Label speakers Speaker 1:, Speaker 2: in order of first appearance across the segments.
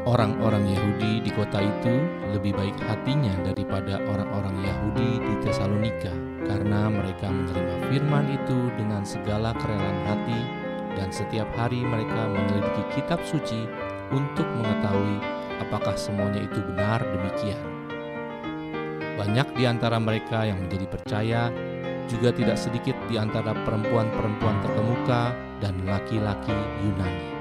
Speaker 1: Orang-orang Yahudi di kota itu lebih baik hatinya daripada orang-orang Yahudi di Tesalonika, karena mereka menerima firman itu dengan segala kerelaan hati, dan setiap hari mereka menyelidiki kitab suci untuk mengetahui apakah semuanya itu benar demikian. Banyak di antara mereka yang menjadi percaya, juga tidak sedikit di antara perempuan-perempuan terkemuka dan laki-laki Yunani.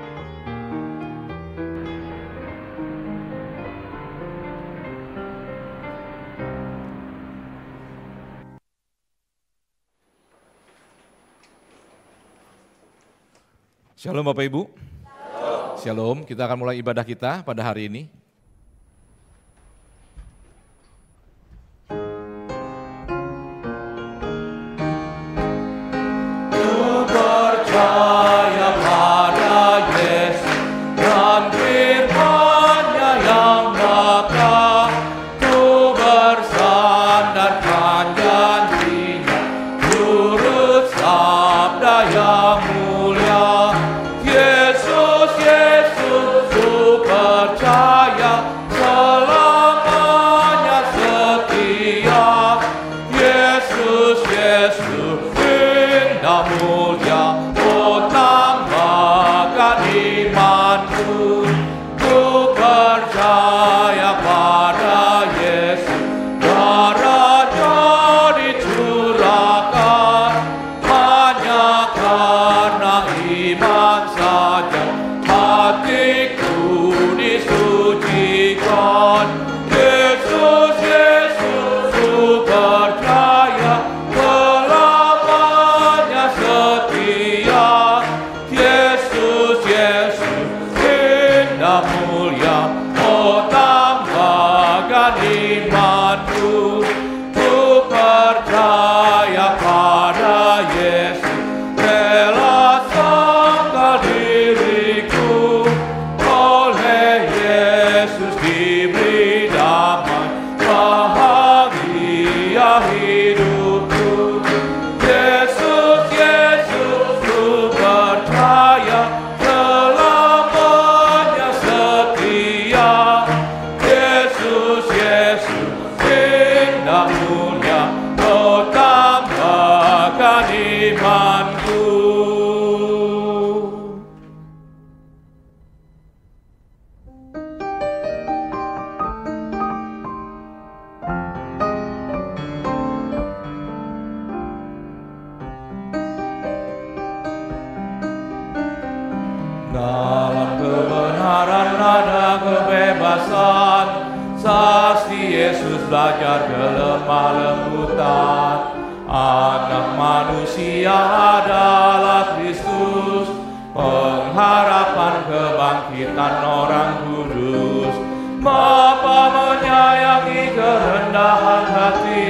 Speaker 2: Shalom Bapak Ibu. Shalom, kita akan mulai ibadah kita pada hari ini.
Speaker 3: Dalam kebenaran ada kebebasan, saksi Yesus belajar kelemah lembutan. Anak manusia adalah Kristus, pengharapan kebangkitan orang kudus. Bapa menyayangi kerendahan hati,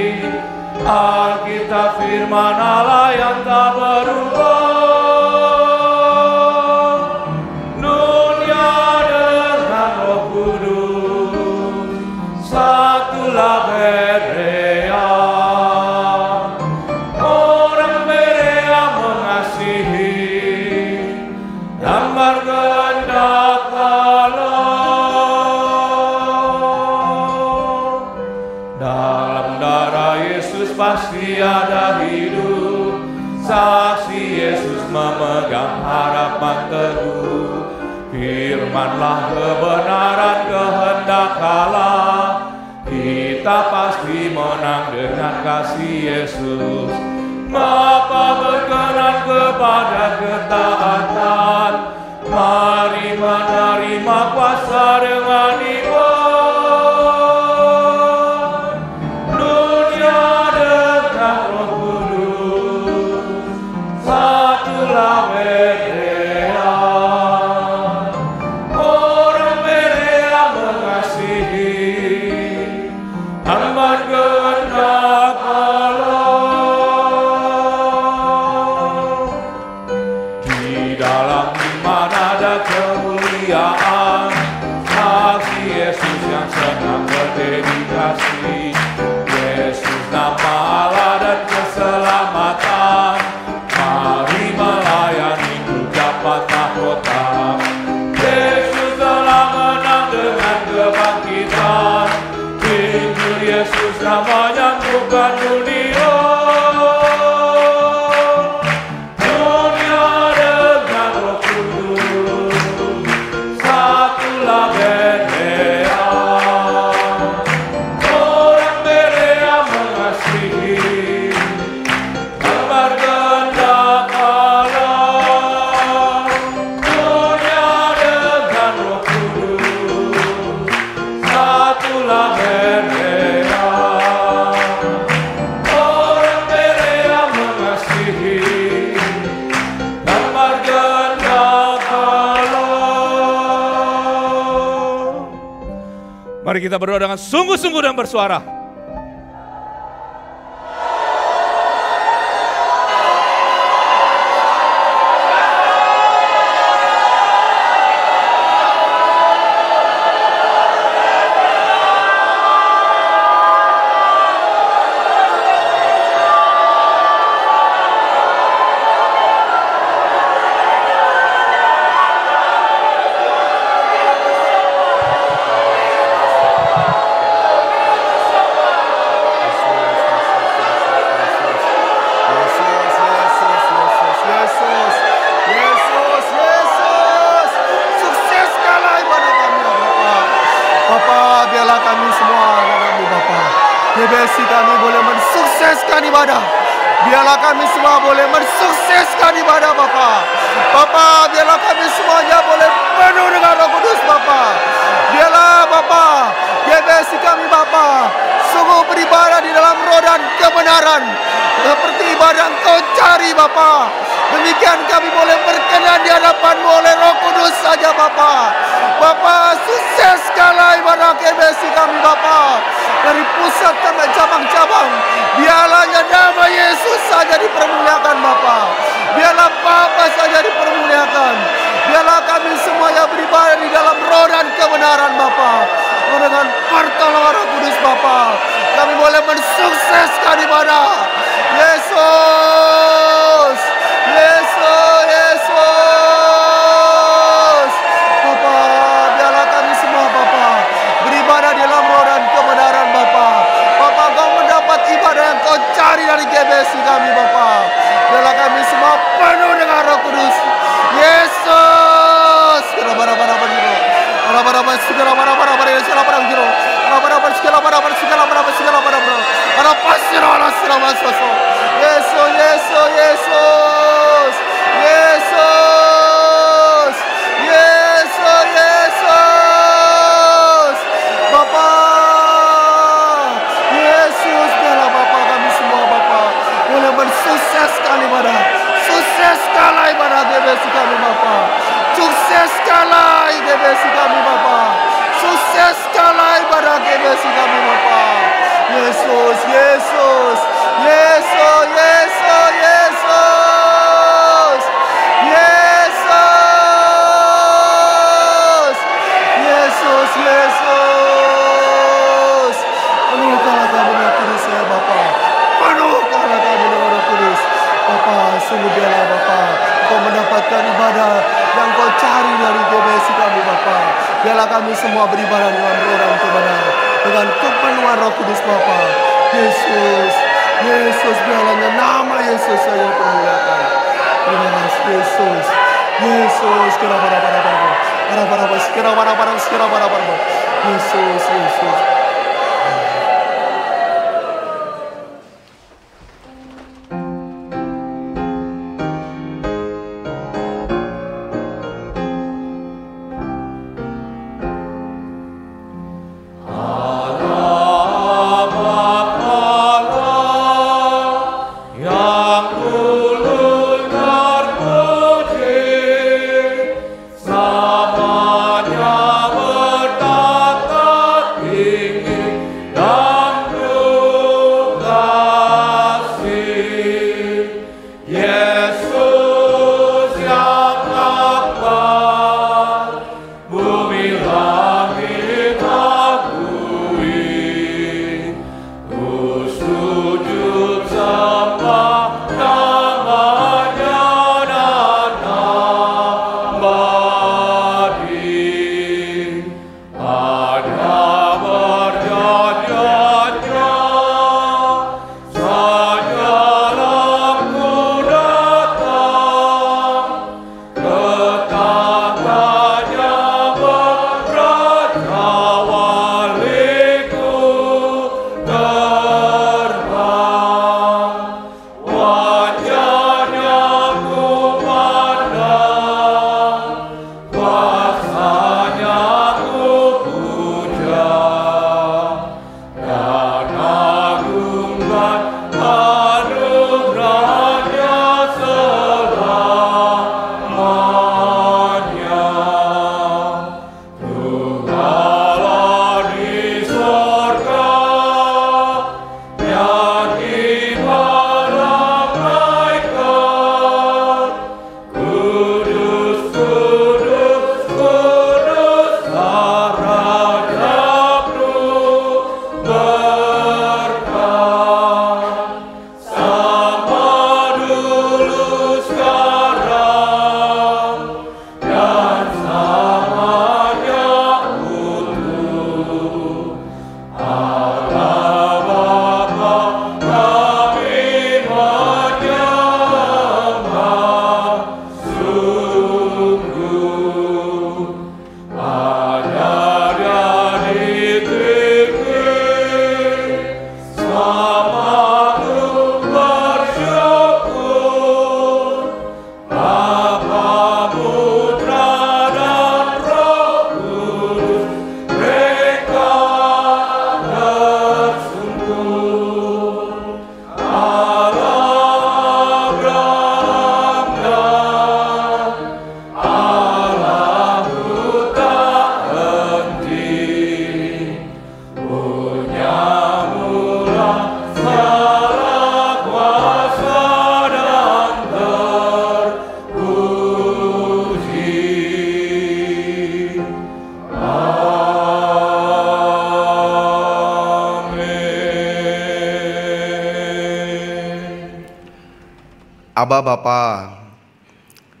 Speaker 3: Alkitab firman Allah yang tak berubah. Pasti ada hidup, saksi Yesus memegang harapan teguh. Firmanlah kebenaran kehendak Allah, kita pasti menang dengan kasih Yesus. Bapa berkenan kepada ketaatan, mari menerima kuasa dengan iman. Yesus nama Allah dan keselamatan, mari melayani kerja patah kota. Yesus telah menang
Speaker 2: Mari kita berdoa dengan sungguh-sungguh dan bersuara.
Speaker 4: GBSI kami boleh mensukseskan ibadah. Biarlah kami semua boleh mensukseskan ibadah Bapa. Bapa, biarlah kami semuanya boleh penuh dengan Roh Kudus Bapa. Biarlah Bapa, GBSI kami Bapa, sungguh beribadah di dalam roh dan kebenaran. Seperti ibadah Engkau cari Bapa. Demikian kami boleh berkenan di hadapan-Mu oleh Roh Kudus saja Bapa. Bapa, sukseskanlah ibadah GBSI kami Bapa. Dari pusat sampai cabang-cabang, biarlah nama Yesus saja dipermuliakan Bapa. Biarlah Bapa saja dipermuliakan. Biarlah kami semuanya beribadah di dalam roh dan kebenaran Bapa. Dengan pertolongan Roh Kudus Bapa, kami boleh mensukseskan ibadah. Yesus, Yesus, Yesus. Bapa, biarlah kami semua Bapa beribadah di dalam roh dan kebenaran Bapa. Bapa, Kau mendapat ibadah yang Kau cari dari GBSI kami Bapa. Biarlah kami semua penuh dengan Roh Kudus. Yesus. Yesus, Yesus, Yesus. Yesus. Yesus, Yesus. Bapa. Yesus, biarlah Bapa kami semua Bapa boleh mensukseskan ibadah. Sukseskanlah ibadah GBSI kami Bapa. Sukseskanlah GBSI kami Bapa. Sukseskanlah ibadah GBSI kami Bapa. Yesus, Yesus. Yesus, Yesus, Yesus. Yesus. Yesus, Yesus. Penuhkanlah kami dengan Kudus ya Bapa. Penuhkanlah kami dengan Roh Kudus. Bapa, sungguh biarlah Bapa Kau mendapatkan ibadah yang Kau cari dari GBSI kami Bapa. Biarlah kami semua beribadah dengan roh dan kebenaran, dengan kepenuhan Roh Kudus Bapa. Yesus, Yesus, biarlah nama Yesus saja dipermuliakan. Terima kasih Yesus. Yesus, Yesus, Yesus.
Speaker 3: Samanya bertata tinggi.
Speaker 4: Aba Bapa,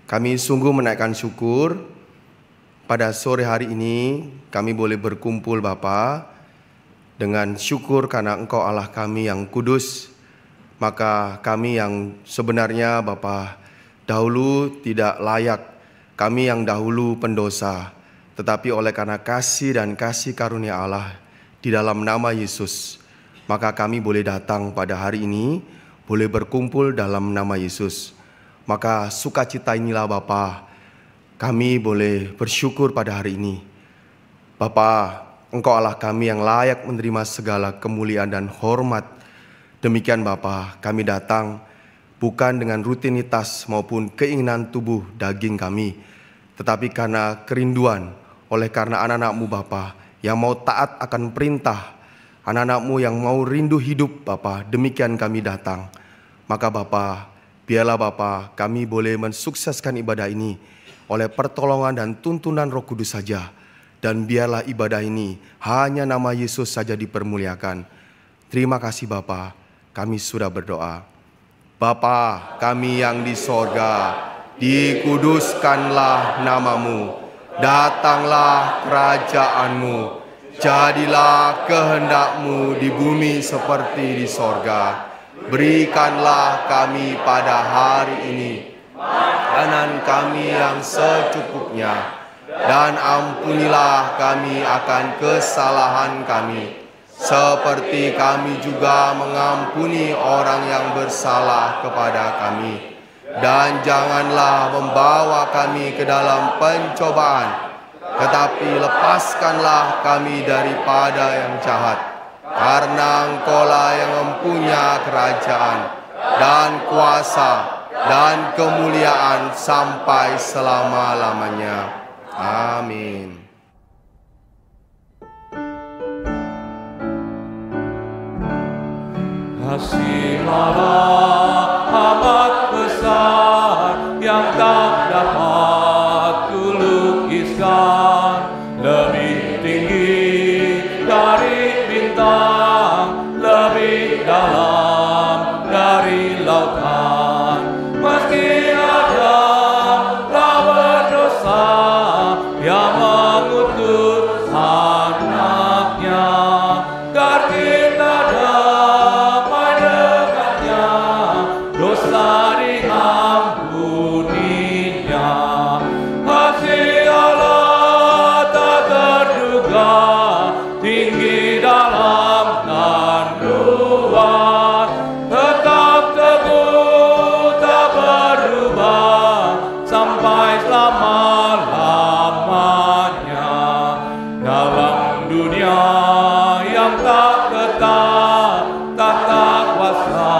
Speaker 4: kami sungguh menaikkan syukur pada sore hari ini kami boleh berkumpul Bapa dengan syukur karena Engkau Allah kami yang kudus. Maka kami yang sebenarnya Bapa dahulu tidak layak, kami yang dahulu pendosa, tetapi oleh karena kasih dan kasih karunia Allah di dalam nama Yesus, maka kami boleh datang pada hari ini, boleh berkumpul dalam nama Yesus. Maka sukacita inilah Bapa, kami boleh bersyukur pada hari ini. Bapa, Engkau Allah kami yang layak menerima segala kemuliaan dan hormat. Demikian Bapa, kami datang bukan dengan rutinitas maupun keinginan tubuh daging kami, tetapi karena kerinduan oleh karena anak-anak-Mu Bapa yang mau taat akan perintah, anak-anak-Mu yang mau rindu hidup Bapa, demikian kami datang. Maka Bapa, biarlah Bapa kami boleh mensukseskan ibadah ini oleh pertolongan dan tuntunan Roh Kudus saja. Dan biarlah ibadah ini hanya nama Yesus saja dipermuliakan. Terima kasih Bapa, kami sudah berdoa. Bapa kami yang di sorga, dikuduskanlah namamu, datanglah kerajaan-Mu, jadilah kehendak-Mu di bumi seperti di sorga. Berikanlah kami pada hari ini makanan kami yang secukupnya, dan ampunilah kami akan kesalahan kami, seperti kami juga mengampuni orang yang bersalah kepada kami. Dan janganlah membawa kami ke dalam pencobaan, tetapi lepaskanlah kami daripada yang jahat. Karena Engkau-lah yang mempunyai kerajaan dan kuasa dan kemuliaan sampai selama-lamanya. Amin.
Speaker 3: Kasih Allah amat besar yang tak dapat kulukiskan, lebih tinggi dari bintang, lebih dalam dari lautan. Meski Adam telah berdosa, Ia mengutus anaknya, agar kita damai dengannya, dosa diampuninya. Kasih Allah tak terduga, tinggi dalam dan luas, tetap teguh tak berubah sampai selama-lamanya. Dalam dunia yang tak ketat, tata kuasa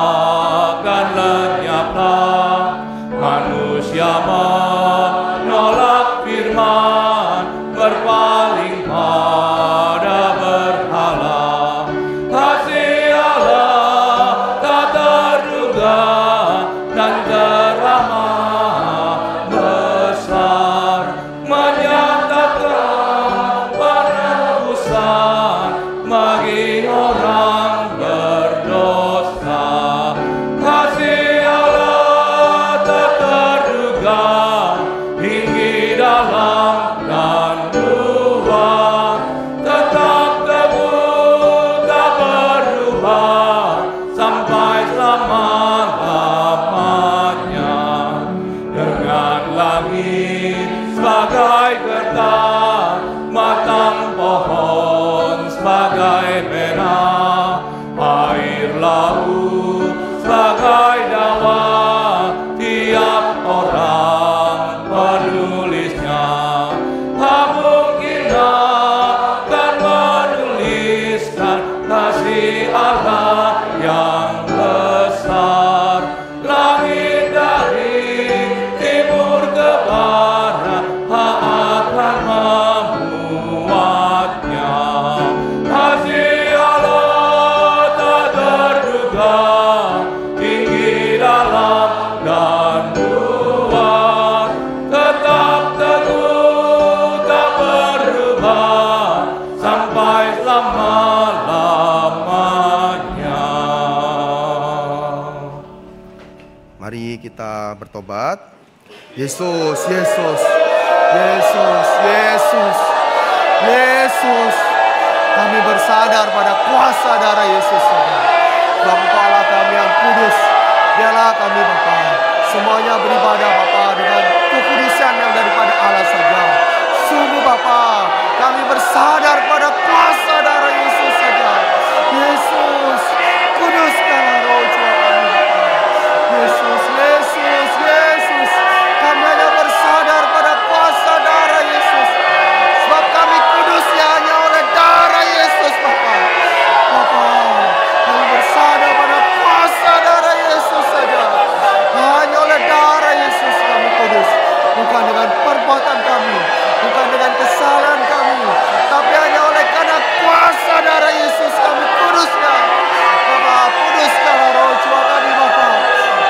Speaker 3: akan lenyaplah. Manusia menolak firman, berpaling pada berhala. Kasih Allah tak terduga dan teramat besar, menyatakan penebusan bagi orang berdosa. Kasih Allah tak terduga, tinggi dalam dan luas,
Speaker 4: bertobat. Yesus, Yesus, Yesus, Yesus, Yesus. Kami bersandar pada kuasa darah Yesus, Tuhan. Bapa Allah kami yang kudus, biarlah kami Bapa semuanya beribadah Bapa dengan kekudusan yang daripada Allah saja. Sungguh Bapa, kami bersandar pada kuasa darah Yesus saja. Yesus, kuduskanlah roh jiwa kami Bapa. Yesus, Yesus, Yesus. Kami hanya bersandar pada kuasa darah Yesus. Sebab kami kudus ya hanya oleh darah Yesus Bapa. Bapa, kami bersandar pada kuasa darah Yesus saja. Hanya oleh darah Yesus kami kudus. Bukan dengan perbuatan kami, bukan dengan kesalahan kami, tapi hanya oleh karena kuasa darah Yesus kami kuduskan. Bapa, kuduskanlah roh jiwa kami Bapa.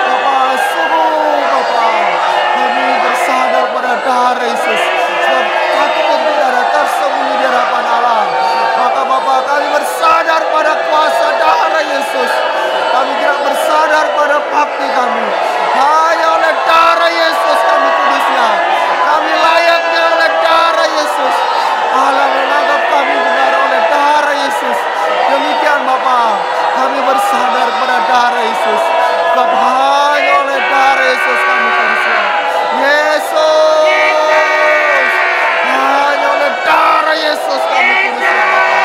Speaker 4: Bapa, sungguh Bapa, kami bersandar pada darah Yesus. Sebab satu pun tidak ada tersembunyi di hadapan Allah. Maka Bapa, kami bersandar pada kuasa darah Yesus. Kami tidak bersandar pada bakti kami. Hanya oleh darah Yesus kami kudusnya. Kami layaknya oleh darah Yesus. Allah menganggap kami benar oleh darah Yesus. Demikian Bapa, kami bersandar pada darah Yesus. Sebab hanya oleh darah Yesus kami kudusnya. Yesus, hanya oleh darah Yesus kami kudusnya Bapa.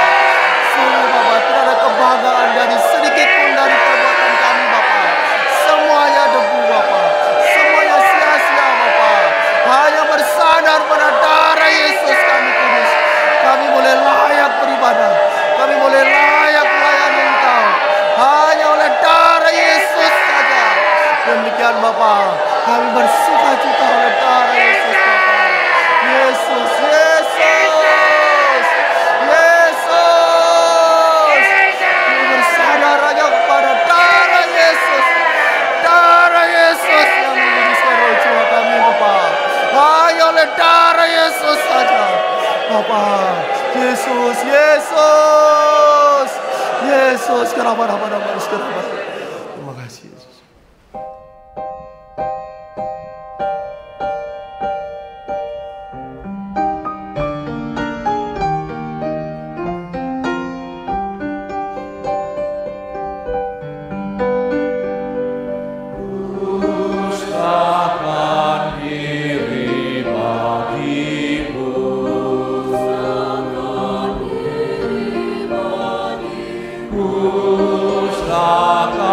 Speaker 4: Sungguh Bapa, tidak ada kebanggaan dari sedikit pun dari perbuatan kami Bapa. Semuanya debu Bapa, semuanya sia-sia Bapa. Hanya bersandar pada darah Yesus kami kudus. Kami boleh layak beribadah, kami boleh layak melayani Engkau. Hanya oleh darah Yesus saja. Demikian Bapa, kami bersuka cita oleh darah Yesus Bapa. Yesus, Yesus, Yesus. Kami bersandar hanya kepada darah Yesus. Darah Yesus yang menguduskan roh jiwa kami Bapa. Hanya oleh darah Yesus saja Bapa. Yesus, Yesus, Yesus. Kenapa? Terima kasih Yesus.
Speaker 3: Dustakan diri bagiku, dustakan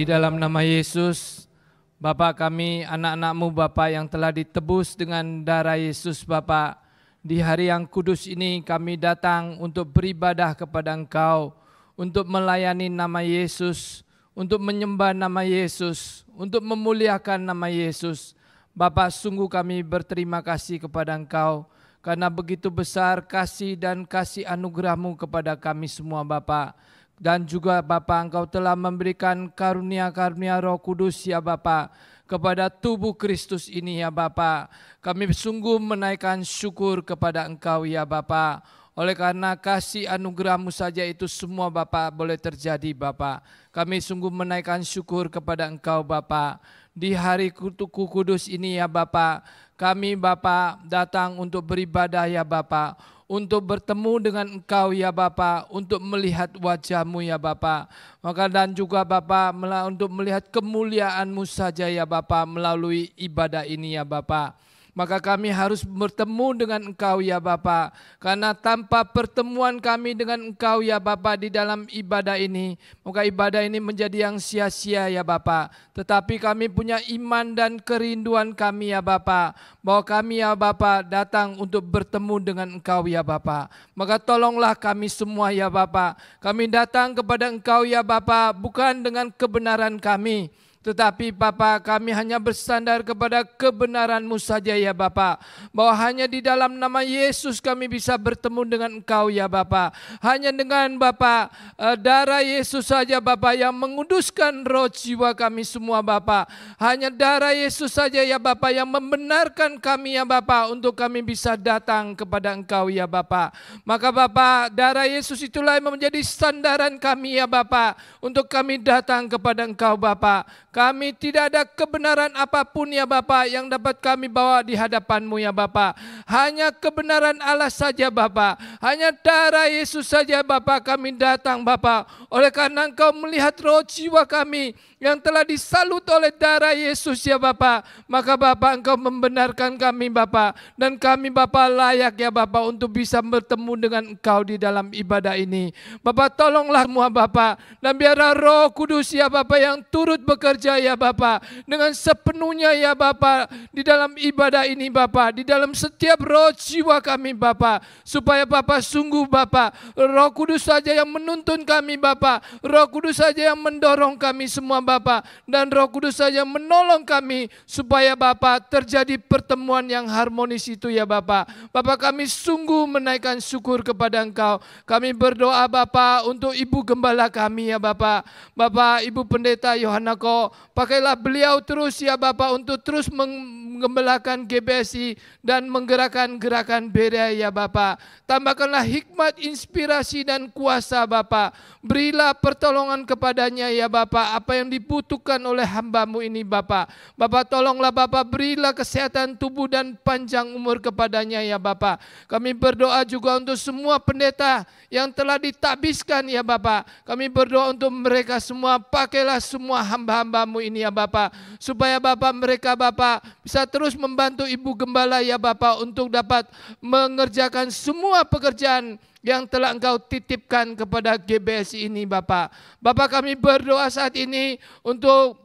Speaker 5: Di dalam nama Yesus, Bapa kami anak-anak-Mu Bapa yang telah ditebus dengan darah Yesus Bapa. Di hari yang kudus ini kami datang untuk beribadah kepada Engkau, untuk melayani nama Yesus, untuk menyembah nama Yesus, untuk memuliakan nama Yesus. Bapa, sungguh kami berterima kasih kepada Engkau, karena begitu besar kasih dan kasih anugerah-Mu kepada kami semua Bapa. Dan juga Bapa, Engkau telah memberikan karunia-karunia Roh Kudus ya Bapa kepada tubuh Kristus ini ya Bapa. Kami sungguh menaikkan syukur kepada Engkau ya Bapa. Oleh karena kasih anugerah-Mu saja itu semua Bapa boleh terjadi Bapa. Kami sungguh menaikkan syukur kepada Engkau Bapa. Di hari kudus ini ya Bapa, kami Bapa datang untuk beribadah ya Bapa, untuk bertemu dengan Engkau ya Bapa, untuk melihat wajah-Mu ya Bapa. Maka dan juga Bapa untuk melihat kemuliaan-Mu saja ya Bapa melalui ibadah ini ya Bapa. Maka kami harus bertemu dengan Engkau ya Bapa. Karena tanpa pertemuan kami dengan Engkau ya Bapa di dalam ibadah ini, maka ibadah ini menjadi yang sia-sia ya Bapa. Tetapi kami punya iman dan kerinduan kami ya Bapa, bahwa kami ya Bapa datang untuk bertemu dengan Engkau ya Bapa. Maka tolonglah kami semua ya Bapa. Kami datang kepada Engkau ya Bapa bukan dengan kebenaran kami, tetapi Bapa kami hanya bersandar kepada kebenaran-Mu saja ya Bapa. Bahwa hanya di dalam nama Yesus kami bisa bertemu dengan Engkau ya Bapa. Hanya dengan Bapa darah Yesus saja Bapa yang menguduskan roh jiwa kami semua Bapa. Hanya darah Yesus saja ya Bapa yang membenarkan kami ya Bapa untuk kami bisa datang kepada Engkau ya Bapa. Maka Bapa, darah Yesus itulah yang menjadi sandaran kami ya Bapa untuk kami datang kepada Engkau Bapa. Kami tidak ada kebenaran apapun ya Bapa yang dapat kami bawa di hadapan-Mu ya Bapa. Hanya kebenaran Allah saja Bapa. Hanya darah Yesus saja Bapa kami datang Bapa. Oleh karena Engkau melihat roh jiwa kami yang telah disalut oleh darah Yesus ya Bapa. Maka Bapa Engkau membenarkan kami Bapa. Dan kami Bapa layak ya Bapa untuk bisa bertemu dengan Engkau di dalam ibadah ini. Bapa tolonglah semua Bapa. Dan biarlah Roh Kudus ya Bapa yang turut bekerja ya Bapa dengan sepenuhnya ya Bapa di dalam ibadah ini Bapa, di dalam setiap roh jiwa kami Bapa, supaya Bapa sungguh Bapa Roh Kudus saja yang menuntun kami Bapa, Roh Kudus saja yang mendorong kami semua Bapa, dan Roh Kudus saja yang menolong kami supaya Bapa terjadi pertemuan yang harmonis itu ya Bapa. Bapa kami sungguh menaikkan syukur kepada Engkau. Kami berdoa Bapa untuk Ibu Gembala kami ya Bapa. Bapa Ibu Pendeta Yohanako, pakailah beliau terus ya Bapa untuk terus menggembalakan GBSI dan menggerakkan gerakan Berea ya Bapa. Tambahkanlah hikmat, inspirasi dan kuasa Bapa. Berilah pertolongan kepadanya ya Bapa apa yang dibutuhkan oleh hamba-Mu ini Bapa. Bapa tolonglah Bapa, berilah kesehatan tubuh dan panjang umur kepadanya ya Bapa. Kami berdoa juga untuk semua pendeta yang telah ditabiskan ya Bapa. Kami berdoa untuk mereka semua, pakailah semua hamba-hamba-Mu ini ya Bapa, supaya Bapa mereka Bapa bisa terus membantu Ibu Gembala ya Bapa untuk dapat mengerjakan semua pekerjaan yang telah Engkau titipkan kepada GBSI ini Bapa. Bapa kami berdoa saat ini untuk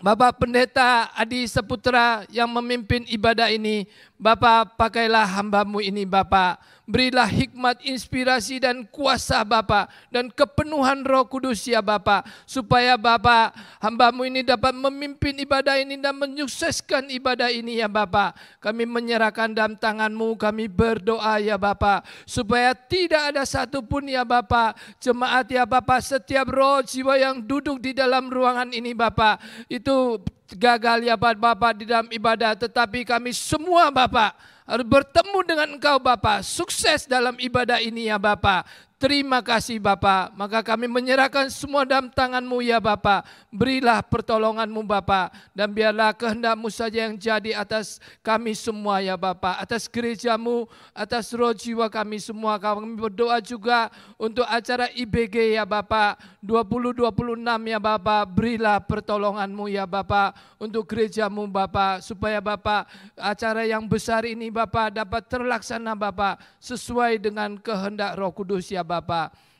Speaker 5: Bapak Pendeta Adi Saputra yang memimpin ibadah ini. Bapak pakailah hamba-Mu ini Bapak. Berilah hikmat, inspirasi dan kuasa Bapa dan kepenuhan Roh Kudus ya Bapa, supaya Bapa hamba-Mu ini dapat memimpin ibadah ini dan menyukseskan ibadah ini ya Bapa. Kami menyerahkan dalam tangan-Mu, kami berdoa ya Bapa, supaya tidak ada satupun ya Bapa jemaat ya Bapa, setiap roh jiwa yang duduk di dalam ruangan ini Bapa itu gagal ya Bapa di dalam ibadah, tetapi kami semua Bapa harus bertemu dengan Engkau Bapa, sukses dalam ibadah ini ya Bapa. Terima kasih Bapa, maka kami menyerahkan semua dalam tangan-Mu ya Bapa. Berilah pertolongan-Mu Bapa, dan biarlah kehendak-Mu saja yang jadi atas kami semua ya Bapa, atas gereja-Mu, atas roh jiwa kami semua. Kami berdoa juga untuk acara IBG ya Bapa 2026 ya Bapa. Berilah pertolongan-Mu ya Bapa untuk gereja-Mu Bapa, supaya Bapa acara yang besar ini Bapa dapat terlaksana Bapa sesuai dengan kehendak Roh Kudus ya Bapa.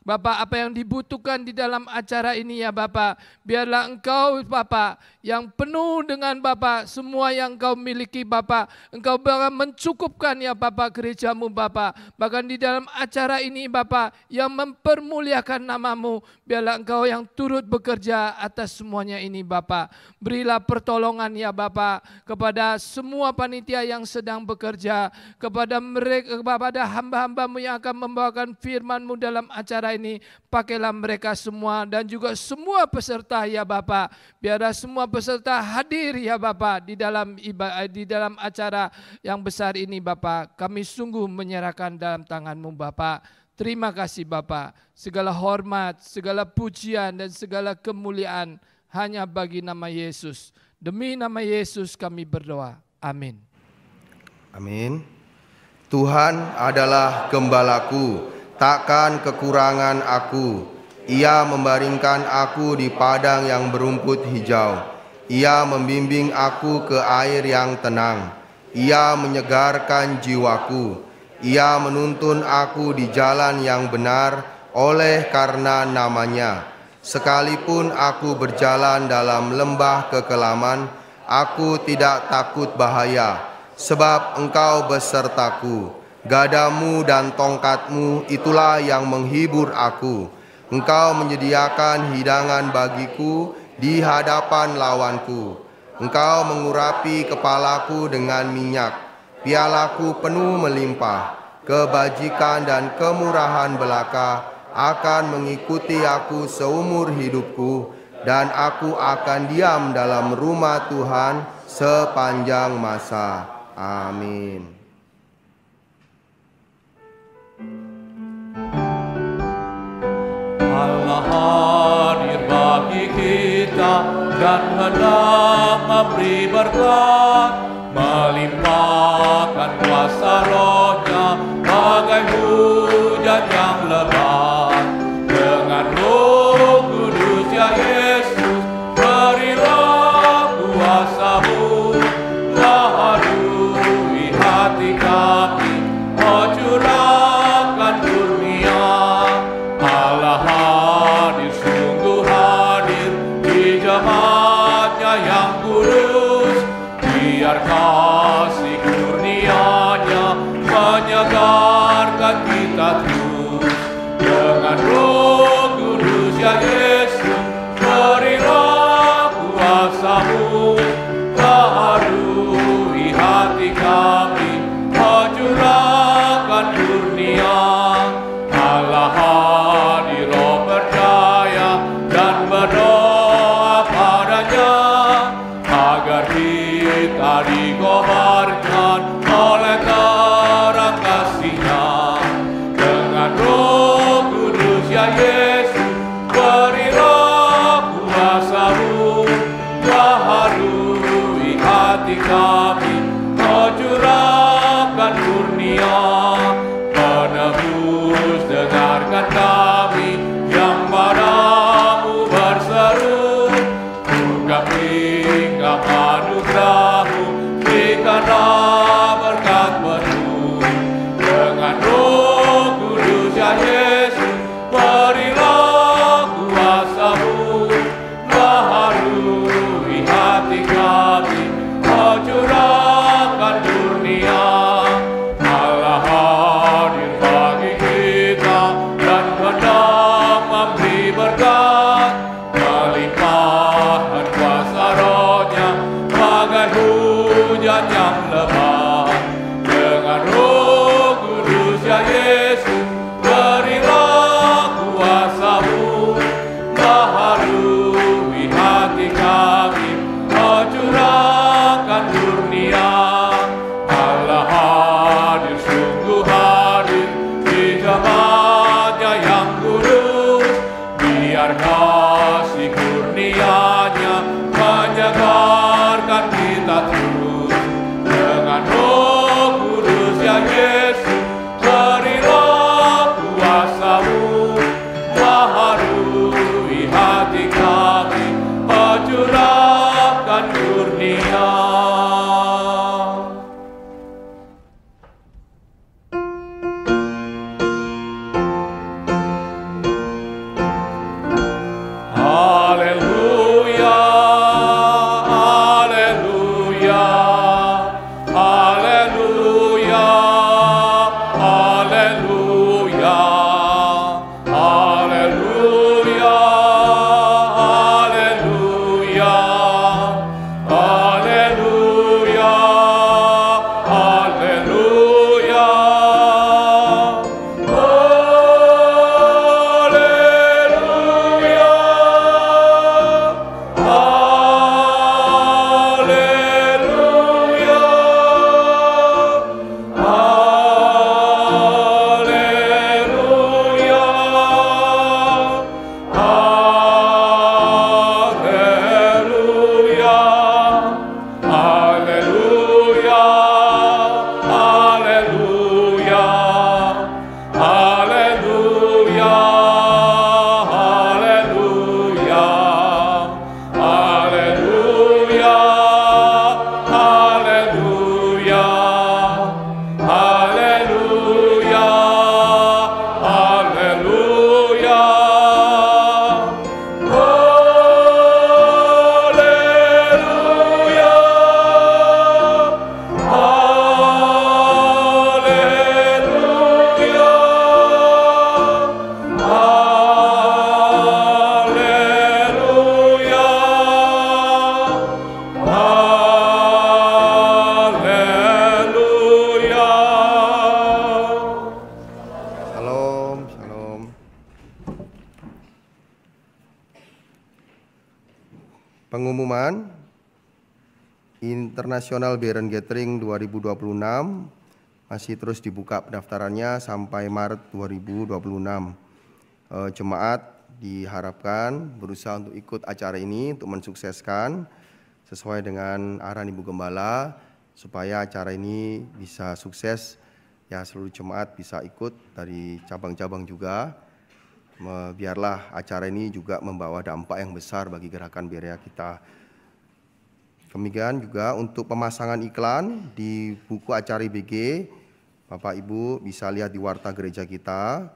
Speaker 5: Bapak, apa yang dibutuhkan di dalam acara ini ya Bapak, biarlah Engkau Bapak yang penuh dengan Bapak, semua yang Engkau miliki Bapak, Engkau bakal mencukupkan ya Bapak gerejamu Bapak. Bahkan di dalam acara ini Bapak yang mempermuliakan nama-Mu, biarlah Engkau yang turut bekerja atas semuanya ini Bapak. Berilah pertolongan ya Bapak kepada semua panitia yang sedang bekerja, kepada mereka, kepada hamba-hamba-Mu yang akan membawakan firman-Mu dalam acara ini. Pakailah mereka semua dan juga semua peserta ya Bapak. Biarlah semua peserta hadir ya Bapak di dalam acara yang besar ini Bapak. Kami sungguh menyerahkan dalam tangan-Mu Bapak. Terima kasih Bapak. Segala hormat, segala pujian dan segala kemuliaan hanya bagi nama Yesus. Demi nama Yesus kami berdoa. Amin.
Speaker 4: Amin. Tuhan adalah gembalaku, takkan kekurangan aku. Ia membaringkan aku di padang yang berumput hijau. Ia membimbing aku ke air yang tenang. Ia menyegarkan jiwaku. Ia menuntun aku di jalan yang benar oleh karena namanya. Sekalipun aku berjalan dalam lembah kekelaman, aku tidak takut bahaya, sebab Engkau besertaku. Gadamu dan tongkatmu itulah yang menghibur aku. Engkau menyediakan hidangan bagiku di hadapan lawanku. Engkau mengurapi kepalaku dengan minyak. Pialaku penuh melimpah. Kebajikan dan kemurahan belaka akan mengikuti aku seumur hidupku, dan aku akan diam dalam rumah Tuhan sepanjang masa. Amin.
Speaker 3: Allah hadir bagi kita dan hendak memberi berkat, melimpahkan kuasa Roh-Nya bagai hujan yang lebat. Dengan Roh Kudus ya Yesus, berilah kuasa-Mu, baharui hati kami, oh curahkan kurnia. Allah hadir, sungguh hadir di jemaat-Nya yang kudus. Biar kasih kurnia-Nya menyegarkan kita terus. Dengan Roh Kudus ya Yesus, berilah kuasa-Mu, baharui hati kami, oh curahkan kurnia. Allah hadir, oh percaya dan berdoa padanya, agar kita dikobarkan oleh terang kasih-Nya. Dengan Roh Kudus ya Yesus, berilah kuasa-Mu, baharui hati kami, oh curahkan kurnia. Penebus, dengarkan kami yang padamu berseru. Ungkap hinggap anugerah-Mu, berikanlah berkat penuh. Dengan Roh Kudus ya Yesus, berilah kuasa-Mu, baharui hati kami, oh curahkan kurnia. Allah hadir bagi kita dan hendak memberi berkat, melimpahkan kuasa Roh-Nya bagai hujan yang lebat. Dengan Roh Kudus ya Yesus, berilah kuasa-Mu, baharui hati kami, oh curahkan kurnia. Allah hadir, sungguh hadir di jemaat-Nya yang kudus. Biar kasih kurnia-Nya menyegarkan kita terus. Dengan
Speaker 4: International Beer and Gathering 2026 masih terus dibuka pendaftarannya sampai Maret 2026. Jemaat diharapkan berusaha untuk ikut acara ini untuk mensukseskan sesuai dengan arahan Ibu Gembala supaya acara ini bisa sukses. Ya, seluruh jemaat bisa ikut dari cabang-cabang juga. Biarlah acara ini juga membawa dampak yang besar bagi gerakan Berea kita. Demikian juga untuk pemasangan iklan di buku acara IBG, Bapak Ibu bisa lihat di warta gereja kita.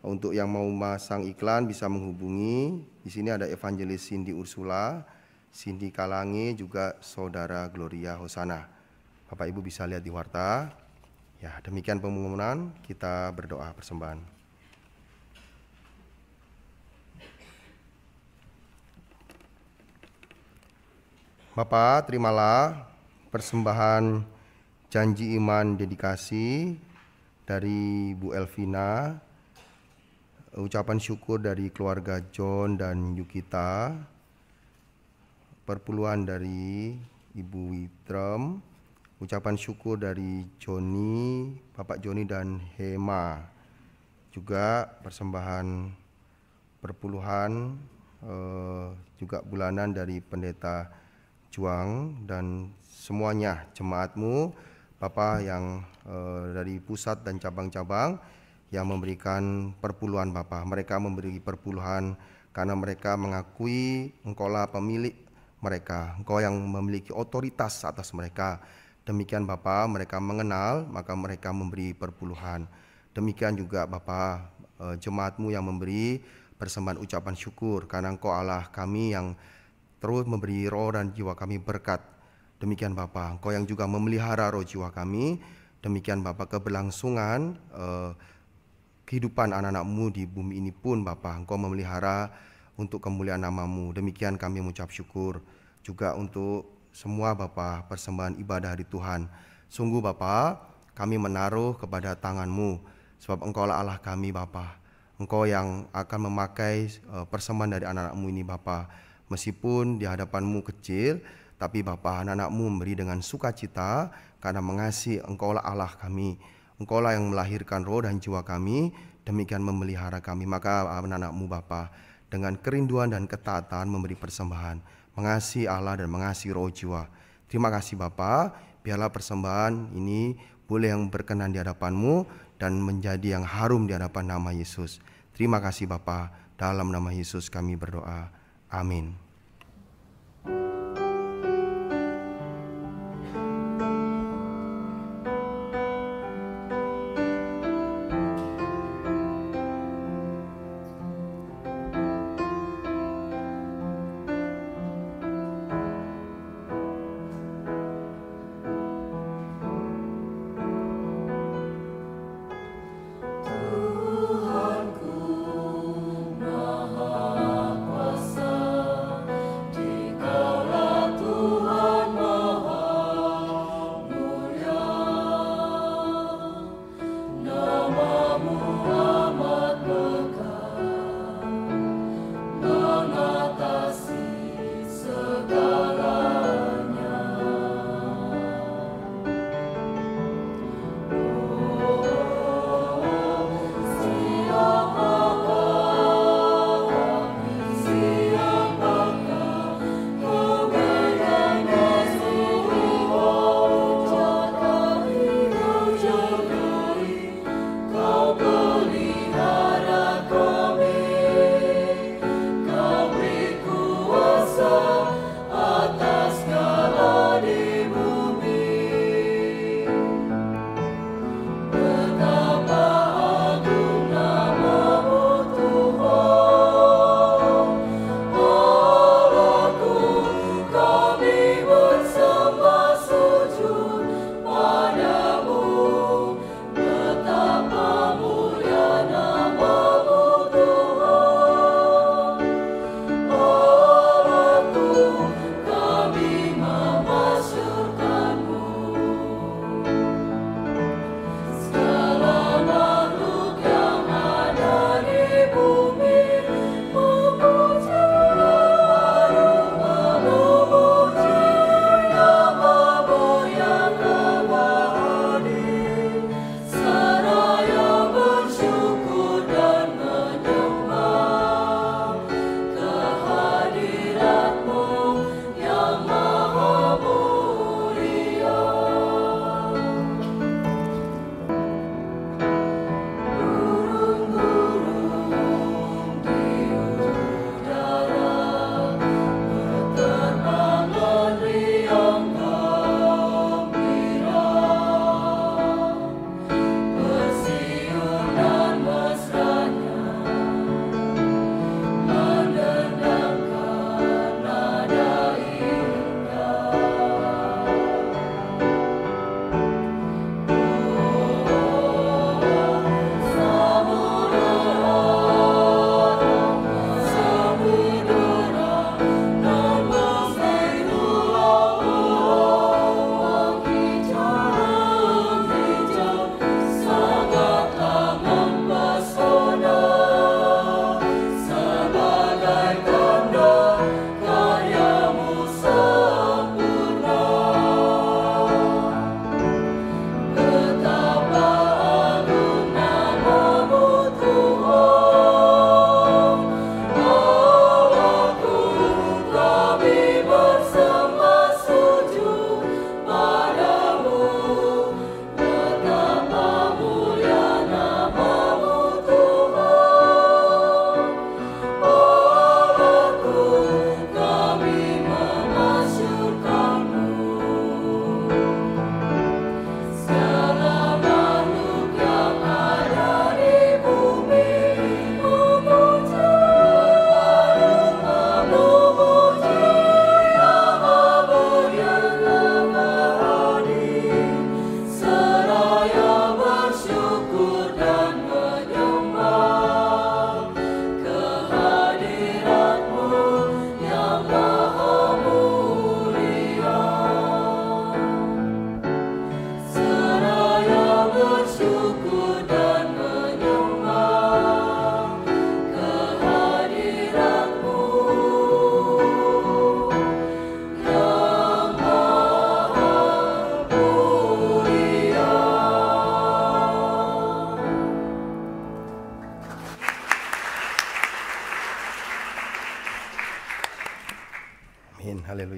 Speaker 4: Untuk yang mau memasang iklan bisa menghubungi. Di sini ada Evangelis Cindy Ursula, Cindy Kalangi, juga Saudara Gloria Hosana. Bapak Ibu bisa lihat di warta. Ya, demikian pengumuman, kita berdoa persembahan. Bapak, terimalah persembahan janji iman dedikasi dari Bu Elvina, ucapan syukur dari keluarga John dan Yukita, perpuluhan dari Ibu Witrem, ucapan syukur dari Joni, Bapak Joni dan Hema, juga persembahan perpuluhan juga bulanan dari Pendeta Juang dan semuanya jemaatmu, Bapak yang dari pusat dan cabang-cabang yang memberikan perpuluhan Bapak. Mereka memberi perpuluhan karena mereka mengakui Engkaulah pemilik mereka, Engkau yang memiliki otoritas atas mereka. Demikian Bapak, mereka mengenal, maka mereka memberi perpuluhan. Demikian juga Bapak, jemaatmu yang memberi persembahan ucapan syukur karena Engkau Allah kami yang terus memberi roh dan jiwa kami berkat. Demikian Bapa, Engkau yang juga memelihara roh jiwa kami. Demikian Bapa, keberlangsungan kehidupan anak-anak-Mu di bumi ini pun Bapa, Engkau memelihara untuk kemuliaan nama-Mu. Demikian kami mengucap syukur juga untuk semua Bapa persembahan ibadah hari Tuhan. Sungguh Bapa, kami menaruh kepada tangan-Mu, sebab Engkaulah Allah kami Bapa. Engkau yang akan memakai persembahan dari anak-anak-Mu ini Bapa. Meskipun di hadapan-Mu kecil, tapi Bapa, anak-anak-Mu memberi dengan sukacita karena mengasihi Engkaulah Allah kami. Engkaulah yang melahirkan roh dan jiwa kami, demikian memelihara kami. Maka anak-anak-Mu Bapa, dengan kerinduan dan ketaatan memberi persembahan, mengasihi Allah dan mengasihi roh jiwa. Terima kasih Bapa, biarlah persembahan ini boleh yang berkenan di hadapan-Mu dan menjadi yang harum di hadapan nama Yesus. Terima kasih Bapa, dalam nama Yesus kami berdoa. Amin.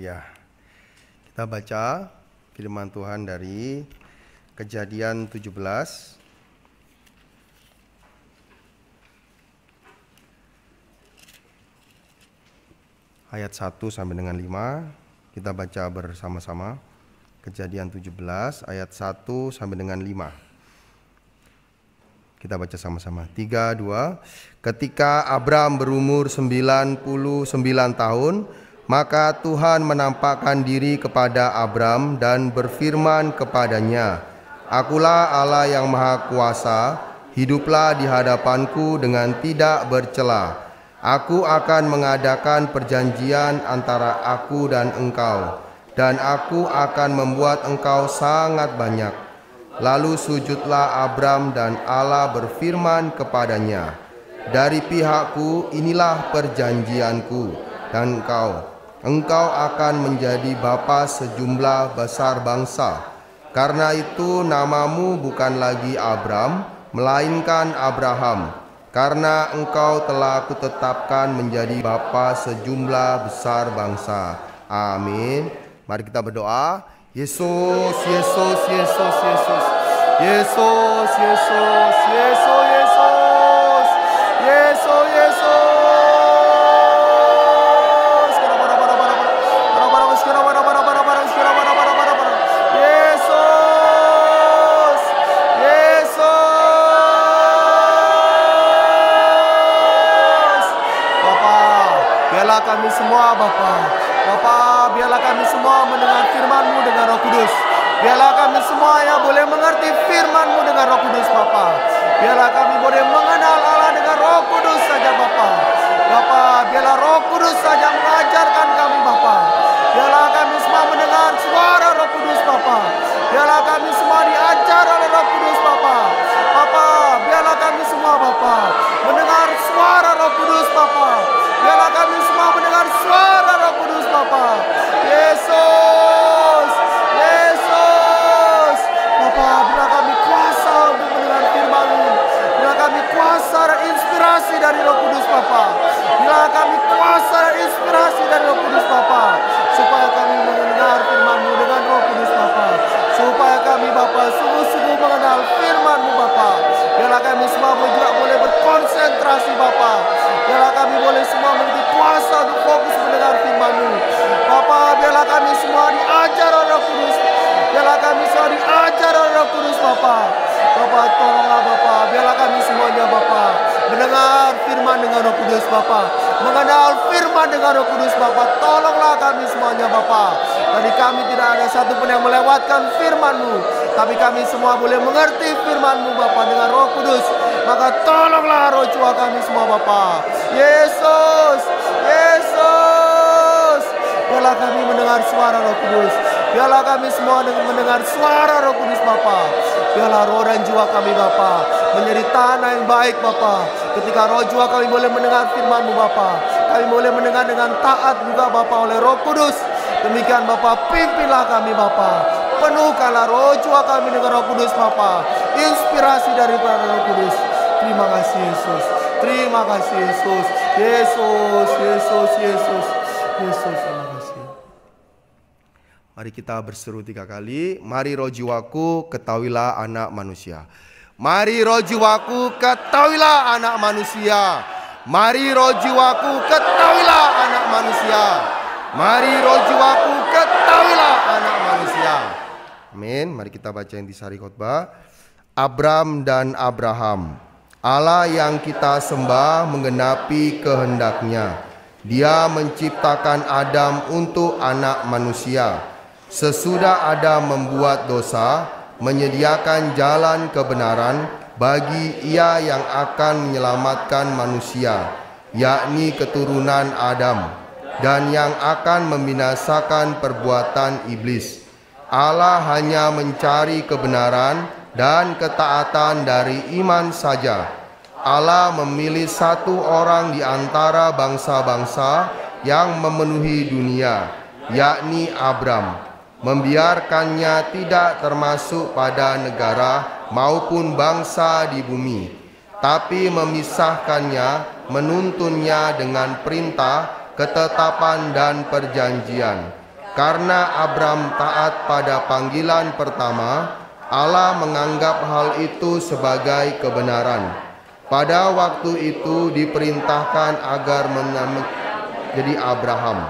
Speaker 4: Haleluya. Kita baca firman Tuhan dari Kejadian 17 ayat 1 sampai dengan 5. Kita baca bersama-sama. Kejadian 17 ayat 1 sampai dengan 5. Kita baca sama-sama. 3, 2. Ketika Abram berumur 99 tahun, maka Tuhan menampakkan diri kepada Abram dan berfirman kepadanya, "Akulah Allah yang Maha Kuasa, hiduplah di hadapanku dengan tidak bercela. Aku akan mengadakan perjanjian antara aku dan engkau, dan aku akan membuat engkau sangat banyak." Lalu sujudlah Abram dan Allah berfirman kepadanya, "Dari pihakku inilah perjanjianku dan engkau akan menjadi bapa sejumlah besar bangsa. Karena itu namamu bukan lagi Abram, melainkan Abraham, karena engkau telah kutetapkan menjadi bapa sejumlah besar bangsa." Amin. Mari kita berdoa. Yesus, Yesus, Yesus, Yesus. Yesus, Yesus, Yesus, Yesus. Yesus, Yesus. Kami semua Bapa, biarlah kami semua mendengar firman-Mu dengan Roh Kudus. Biarlah kami semua yang boleh mengerti firman-Mu dengan Roh Kudus Bapa. Biarlah kami boleh mengenal Allah dengan Roh Kudus saja Bapa. Biarlah Roh Kudus saja mengajarkan kami Bapa. Biarlah kami semua mendengar suara Roh Kudus Bapa. Biarlah kami semua diajar oleh Roh Kudus Bapa. Biarlah kami semua Bapa mendengar suara Roh Kudus Bapa. Biarlah kami semua mendengar suara Roh Kudus Bapa. Yesus, Yesus. Biarlah kami kuasa untuk mendengar firman-Mu. Biarlah kami kuasa dan inspirasi dari Roh Kudus Bapa. Biarlah kami kuasa dan inspirasi dari Roh Kudus Bapa. Supaya kami mendengar firman-Mu dengan Roh Kudus Bapa. Supaya kami Bapa sungguh-sungguh mengenal firman-Mu Bapa. Biarlah kami semua juga boleh berkonsentrasi Bapa. Biarlah kami boleh semua memiliki kuasa untuk fokus mendengar firman-Mu. Bapa, biarlah kami semua diajar oleh Roh Kudus. Biarlah kami semua diajar oleh Roh Kudus Bapa. Tolonglah Bapa. Biarlah kami semuanya Bapa mendengar firman dengan Roh Kudus Bapa. Mengenal firman dengan Roh Kudus Bapa. Tolonglah kami semuanya Bapa. Dari kami tidak ada satu pun yang melewatkan firman-Mu. Tapi kami semua boleh mengerti firman-Mu Bapa dengan Roh Kudus. Maka tolonglah roh jiwa kami semua Bapa. Yesus, Yesus. Biarlah kami mendengar suara Roh Kudus. Biarlah kami semua mendengar suara Roh Kudus Bapa. Biarlah roh dan jiwa kami Bapa menjadi tanah yang baik Bapa. Ketika roh jiwa kami boleh mendengar firman-Mu Bapa, kami boleh mendengar dengan taat juga Bapa oleh Roh Kudus. Demikian Bapa, pimpinlah kami Bapa. Penuhkanlah roh jiwa kami dengan Roh Kudus Bapa. Inspirasi daripada Roh Kudus. Terima kasih Yesus. Terima kasih Yesus. Yesus, Yesus, Yesus. Yesus, terima kasih. Mari kita berseru 3 kali. Mari roh jiwaku, ketahuilah anak manusia. Mari roh jiwaku, ketahuilah anak manusia. Mari roh jiwaku, ketahuilah anak manusia. Mari roh jiwaku, ketahuilah anak manusia. Amin. Mari kita baca intisari khotbah. Abram dan Abraham. Allah yang kita sembah menggenapi kehendaknya. Dia menciptakan Adam untuk anak manusia. Sesudah Adam membuat dosa, menyediakan jalan kebenaran bagi Ia yang akan menyelamatkan manusia, yakni keturunan Adam, dan yang akan membinasakan perbuatan iblis. Allah hanya mencari kebenaran dan ketaatan dari iman saja. Allah memilih satu orang di antara bangsa-bangsa yang memenuhi dunia, yakni Abram, membiarkannya tidak termasuk pada negara maupun bangsa di bumi, tapi memisahkannya, menuntunnya dengan perintah, ketetapan dan perjanjian. Karena Abram taat pada panggilan pertama, Allah menganggap hal itu sebagai kebenaran. Pada waktu itu diperintahkan agar menjadi Abraham.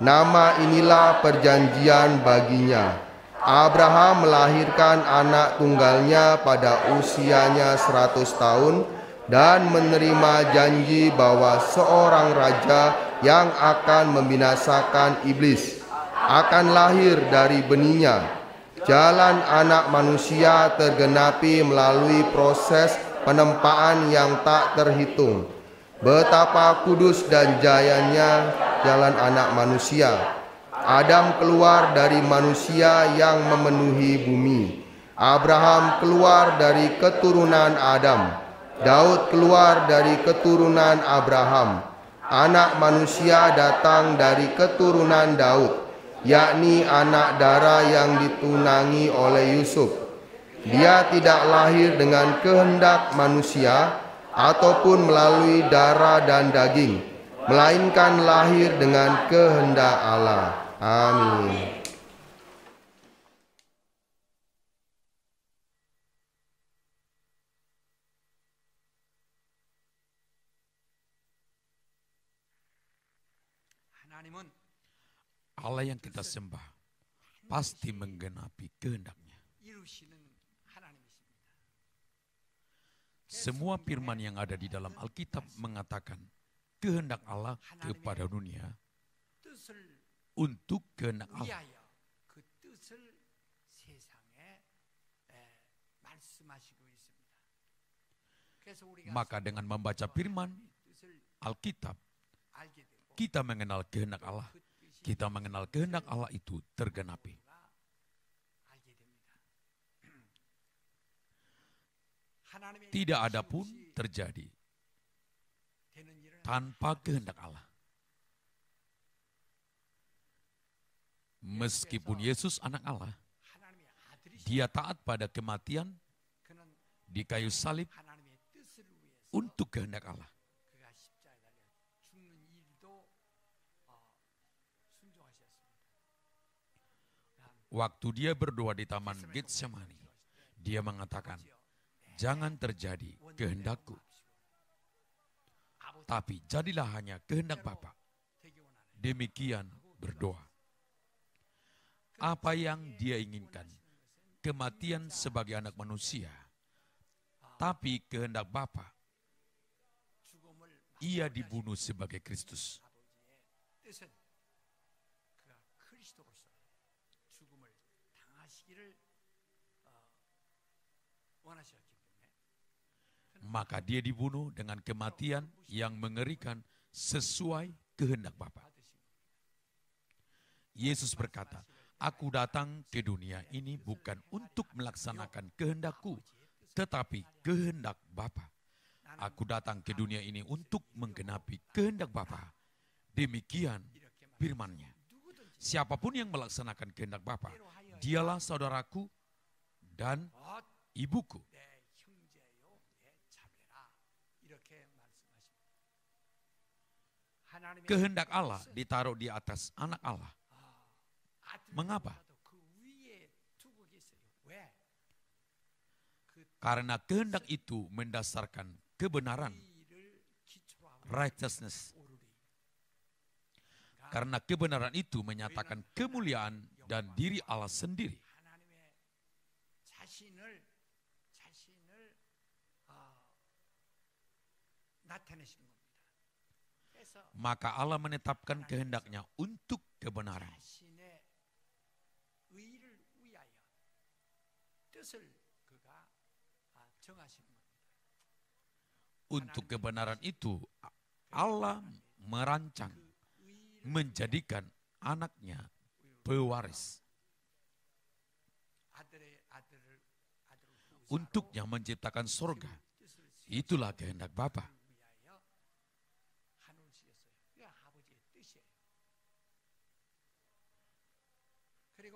Speaker 4: Nama inilah perjanjian baginya. Abraham melahirkan anak tunggalnya pada usianya 100 tahun dan menerima janji bahwa seorang raja yang akan membinasakan iblis akan lahir dari benihnya. Jalan anak manusia tergenapi melalui proses penempaan yang tak terhitung. Betapa kudus dan jayanya jalan anak manusia. Adam keluar dari manusia yang memenuhi bumi. Abraham keluar dari keturunan Adam. Daud keluar dari keturunan Abraham. Anak manusia datang dari keturunan Daud, yakni anak darah yang ditunangi oleh Yusuf. Dia tidak lahir dengan kehendak manusia ataupun melalui darah dan daging, melainkan lahir dengan kehendak Allah. Amin.
Speaker 6: Allah yang kita sembah pasti menggenapi kehendak-Nya. Semua firman yang ada di dalam Alkitab mengatakan kehendak Allah kepada dunia untuk kehendak Allah. Maka dengan membaca firman Alkitab, kita mengenal kehendak Allah. Kita mengenal kehendak Allah itu tergenapi. Tidak ada pun terjadi tanpa kehendak Allah. Meskipun Yesus anak Allah, dia taat pada kematian di kayu salib untuk kehendak Allah. Waktu dia berdoa di Taman Getsemani, dia mengatakan, jangan terjadi kehendakku, tapi jadilah hanya kehendak Bapa. Demikian berdoa. Apa yang dia inginkan? Kematian sebagai anak manusia. Tapi kehendak Bapa, ia dibunuh sebagai Kristus. Maka dia dibunuh dengan kematian yang mengerikan sesuai kehendak Bapa. Yesus berkata, aku datang ke dunia ini bukan untuk melaksanakan kehendakku, tetapi kehendak Bapa. Aku datang ke dunia ini untuk menggenapi kehendak Bapa. Demikian firman-Nya. Siapapun yang melaksanakan kehendak Bapa, dialah saudaraku dan ibuku. Kehendak Allah ditaruh di atas anak Allah. Mengapa? Karena kehendak itu mendasarkan kebenaran, righteousness. Karena kebenaran itu menyatakan kemuliaan dan diri Allah sendiri. Maka Allah menetapkan kehendaknya untuk kebenaran. Untuk kebenaran itu Allah merancang menjadikan anaknya pewaris. Untuknya menciptakan surga. Itulah kehendak Bapa.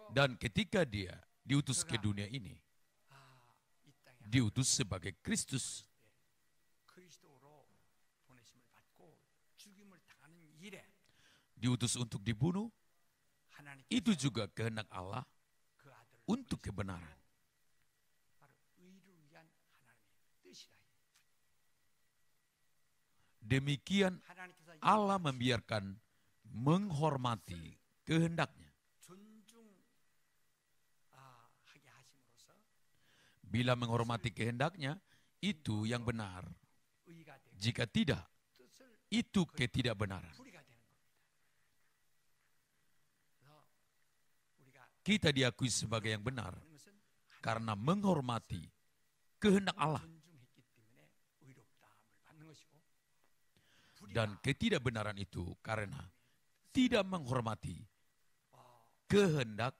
Speaker 6: Dan ketika dia diutus ke dunia ini, diutus sebagai Kristus. Diutus untuk dibunuh, itu juga kehendak Allah untuk kebenaran. Demikian Allah membiarkan menghormati kehendaknya. Bila menghormati kehendaknya, itu yang benar. Jika tidak, itu ketidakbenaran. Kita diakui sebagai yang benar karena menghormati kehendak Allah. Dan ketidakbenaran itu karena tidak menghormati kehendak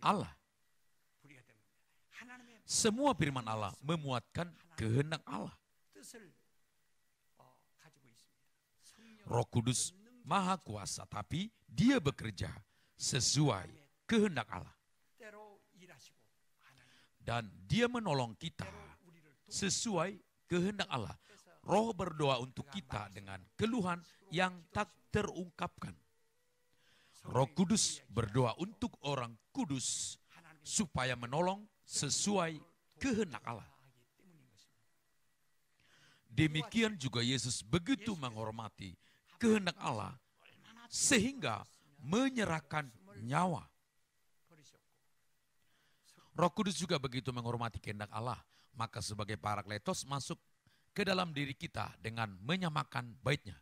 Speaker 6: Allah. Semua firman Allah memuatkan kehendak Allah. Roh Kudus Maha Kuasa, tapi Dia bekerja sesuai kehendak Allah. Dan Dia menolong kita sesuai kehendak Allah. Roh berdoa untuk kita dengan keluhan yang tak terungkapkan. Roh Kudus berdoa untuk orang kudus supaya menolong sesuai kehendak Allah. Demikian juga Yesus begitu menghormati kehendak Allah sehingga menyerahkan nyawa. Roh Kudus juga begitu menghormati kehendak Allah, maka sebagai Parakletos masuk ke dalam diri kita dengan menyamakan baitnya.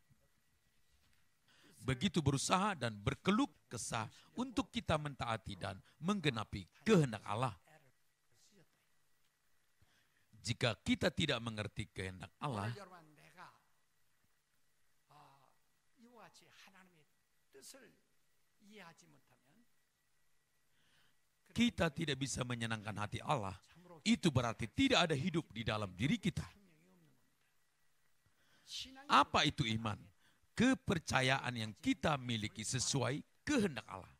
Speaker 6: Begitu berusaha dan berkeluh kesah untuk kita mentaati dan menggenapi kehendak Allah. Jika kita tidak mengerti kehendak Allah, kita tidak bisa menyenangkan hati Allah. Itu berarti tidak ada hidup di dalam diri kita. Apa itu iman? Kepercayaan yang kita miliki sesuai kehendak Allah.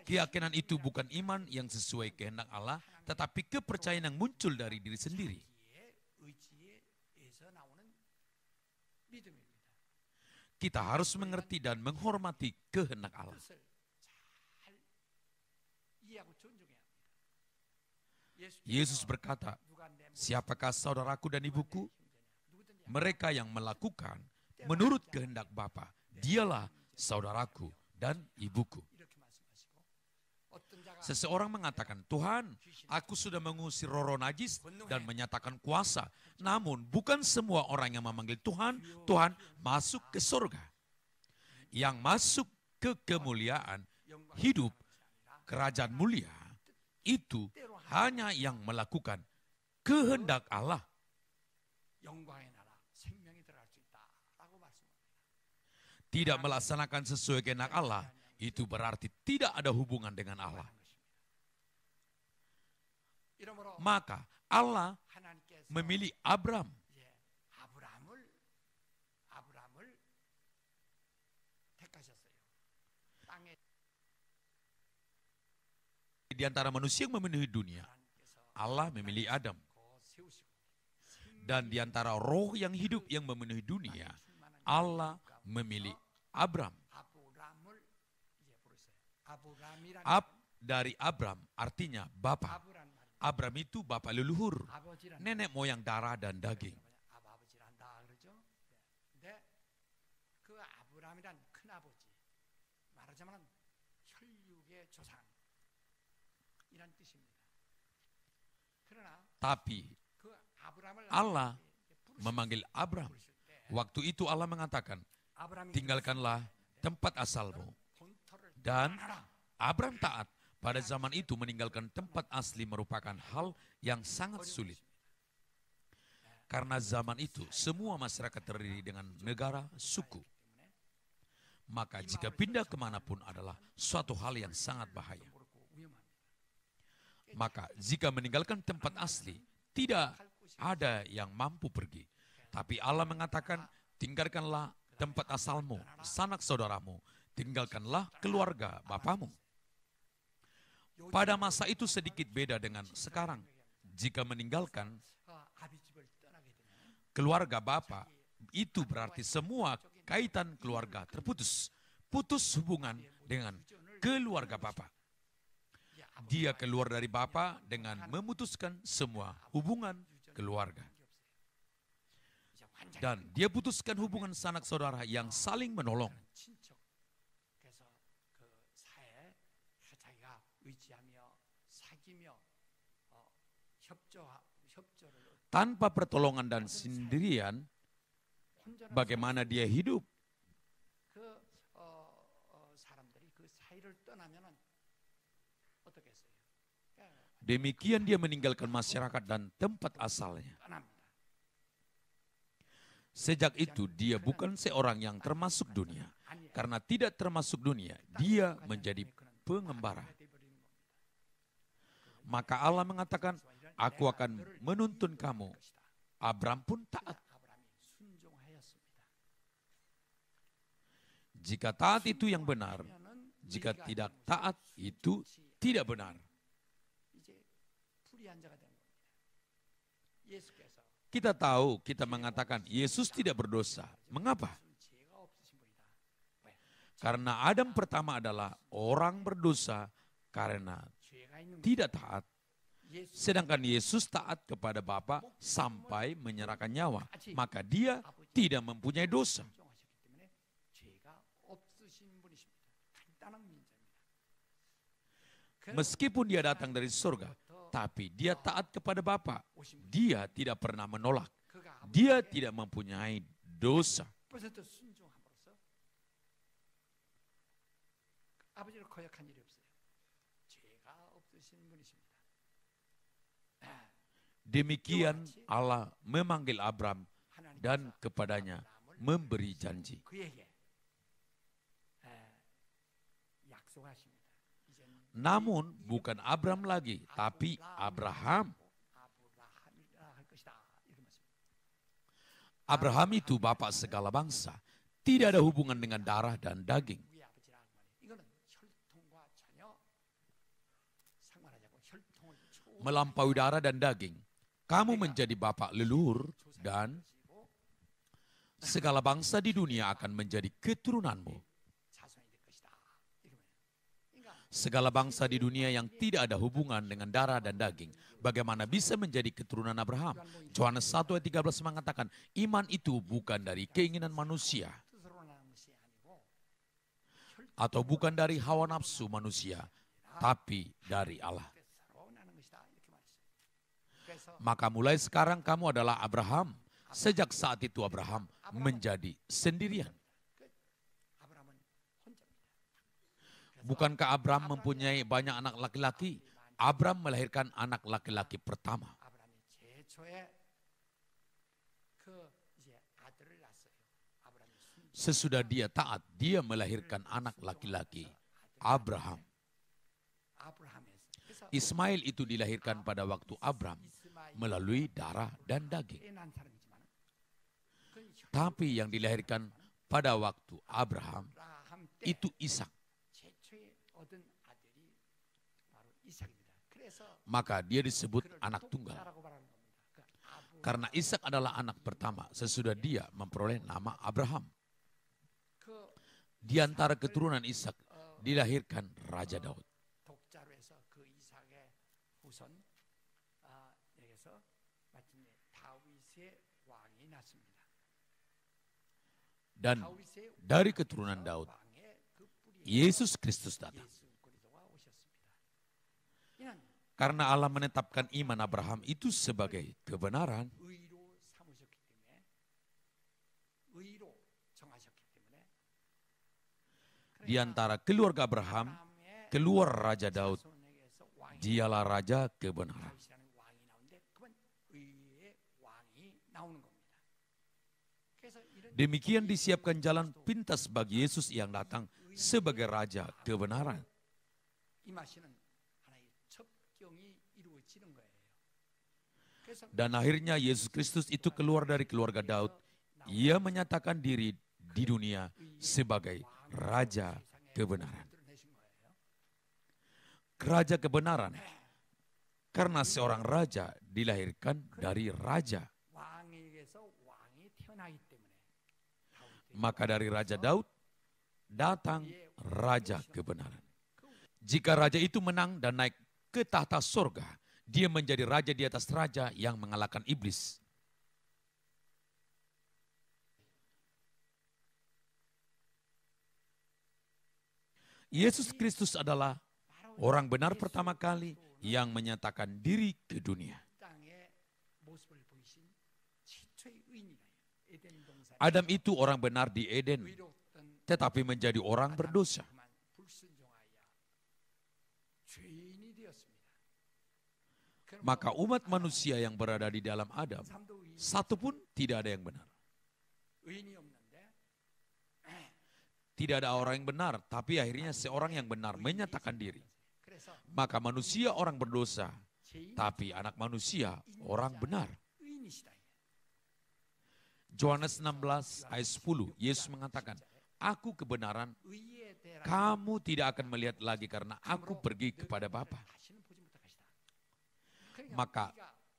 Speaker 6: Keyakinan itu bukan iman yang sesuai kehendak Allah, tetapi kepercayaan yang muncul dari diri sendiri. Kita harus mengerti dan menghormati kehendak Allah. Yesus berkata, "Siapakah saudaraku dan ibuku? Mereka yang melakukan menurut kehendak Bapa, dialah saudaraku dan ibuku." Seseorang mengatakan, "Tuhan, aku sudah mengusir roh najis dan menyatakan kuasa. Namun bukan semua orang yang memanggil Tuhan, Tuhan masuk ke surga. Yang masuk ke kemuliaan, hidup, kerajaan mulia, itu hanya yang melakukan kehendak Allah." Tidak melaksanakan sesuai kehendak Allah, itu berarti tidak ada hubungan dengan Allah. Maka Allah memilih Abram. Di antara manusia yang memenuhi dunia, Allah memilih Adam. Dan di antara roh yang hidup yang memenuhi dunia, Allah memilih Abram. Dari Abram artinya bapa. Abram itu bapa leluhur, nenek moyang darah dan daging. Tapi Allah memanggil Abram. Waktu itu Allah mengatakan, "Tinggalkanlah tempat asalmu." Dan Abram taat. Pada zaman itu meninggalkan tempat asli merupakan hal yang sangat sulit. Karena zaman itu semua masyarakat terdiri dengan negara, suku. Maka jika pindah kemanapun adalah suatu hal yang sangat bahaya. Maka jika meninggalkan tempat asli, tidak ada yang mampu pergi. Tapi Allah mengatakan, "Tinggalkanlah tempat asalmu, sanak saudaramu, tinggalkanlah keluarga bapamu." Pada masa itu sedikit beda dengan sekarang. Jika meninggalkan keluarga bapa, itu berarti semua kaitan keluarga terputus. Putus hubungan dengan keluarga Bapa. Dia keluar dari Bapa dengan memutuskan semua hubungan keluarga. Dan dia putuskan hubungan sanak saudara yang saling menolong. Tanpa pertolongan dan sendirian, bagaimana dia hidup? Demikian dia meninggalkan masyarakat dan tempat asalnya. Sejak itu dia bukan seorang yang termasuk dunia. Karena tidak termasuk dunia, dia menjadi pengembara. Maka Allah mengatakan, aku akan menuntun kamu. Abraham pun taat. Jika taat itu yang benar, jika tidak taat itu tidak benar. Kita tahu, kita mengatakan Yesus tidak berdosa. Mengapa? Karena Adam pertama adalah orang berdosa karena tidak taat. Sedangkan Yesus taat kepada Bapa sampai menyerahkan nyawa. Maka dia tidak mempunyai dosa. Meskipun dia datang dari surga, tapi dia taat kepada Bapa. Dia tidak pernah menolak. Dia tidak mempunyai dosa. Demikian Allah memanggil Abraham dan kepadanya memberi janji. Namun bukan Abraham lagi, tapi Abraham. Abraham itu bapak segala bangsa. Tidak ada hubungan dengan darah dan daging. Melampaui darah dan daging. Kamu menjadi bapak leluhur dan segala bangsa di dunia akan menjadi keturunanmu. Segala bangsa di dunia yang tidak ada hubungan dengan darah dan daging, bagaimana bisa menjadi keturunan Abraham? Yohanes 1 ayat 13 mengatakan, iman itu bukan dari keinginan manusia, atau bukan dari hawa nafsu manusia, tapi dari Allah. Maka mulai sekarang kamu adalah Abraham. Sejak saat itu Abraham menjadi sendirian. Bukankah Abraham mempunyai banyak anak laki-laki? Abraham melahirkan anak laki-laki pertama. Sesudah dia taat, dia melahirkan anak laki-laki, Abraham. Ismail itu dilahirkan pada waktu Abraham melalui darah dan daging. Tapi yang dilahirkan pada waktu Abraham itu Ishak. Maka dia disebut anak tunggal. Karena Ishak adalah anak pertama sesudah dia memperoleh nama Abraham. Di antara keturunan Ishak dilahirkan Raja Daud. Dan dari keturunan Daud, Yesus Kristus datang. Karena Allah menetapkan iman Abraham itu sebagai kebenaran. Di antara keluarga Abraham, keluar Raja Daud, dialah Raja kebenaran. Demikian disiapkan jalan pintas bagi Yesus yang datang sebagai Raja kebenaran. Dan akhirnya Yesus Kristus itu keluar dari keluarga Daud. Ia menyatakan diri di dunia sebagai Raja kebenaran. Raja kebenaran. Karena seorang raja dilahirkan dari raja. Maka dari Raja Daud datang Raja kebenaran. Jika raja itu menang dan naik ke tahta sorga, dia menjadi raja di atas raja yang mengalahkan iblis. Yesus Kristus adalah orang benar pertama kali yang menyatakan diri ke dunia. Adam itu orang benar di Eden, tetapi menjadi orang berdosa. Maka umat manusia yang berada di dalam Adam, satu pun tidak ada yang benar. Tidak ada orang yang benar, tapi akhirnya seorang yang benar menyatakan diri. Maka manusia orang berdosa, tapi anak manusia orang benar. Yohanes 16 ayat 10, Yesus mengatakan, aku kebenaran, kamu tidak akan melihat lagi karena aku pergi kepada Bapa. Maka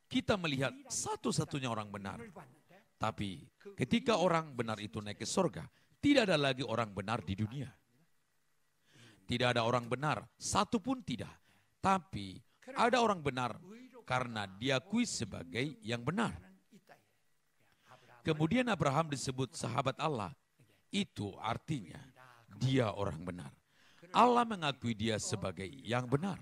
Speaker 6: kita melihat satu-satunya orang benar. Tapi ketika orang benar itu naik ke surga, tidak ada lagi orang benar di dunia. Tidak ada orang benar, satu pun tidak. Tapi ada orang benar karena diakui sebagai yang benar. Kemudian Abraham disebut sahabat Allah. Itu artinya dia orang benar. Allah mengakui dia sebagai yang benar.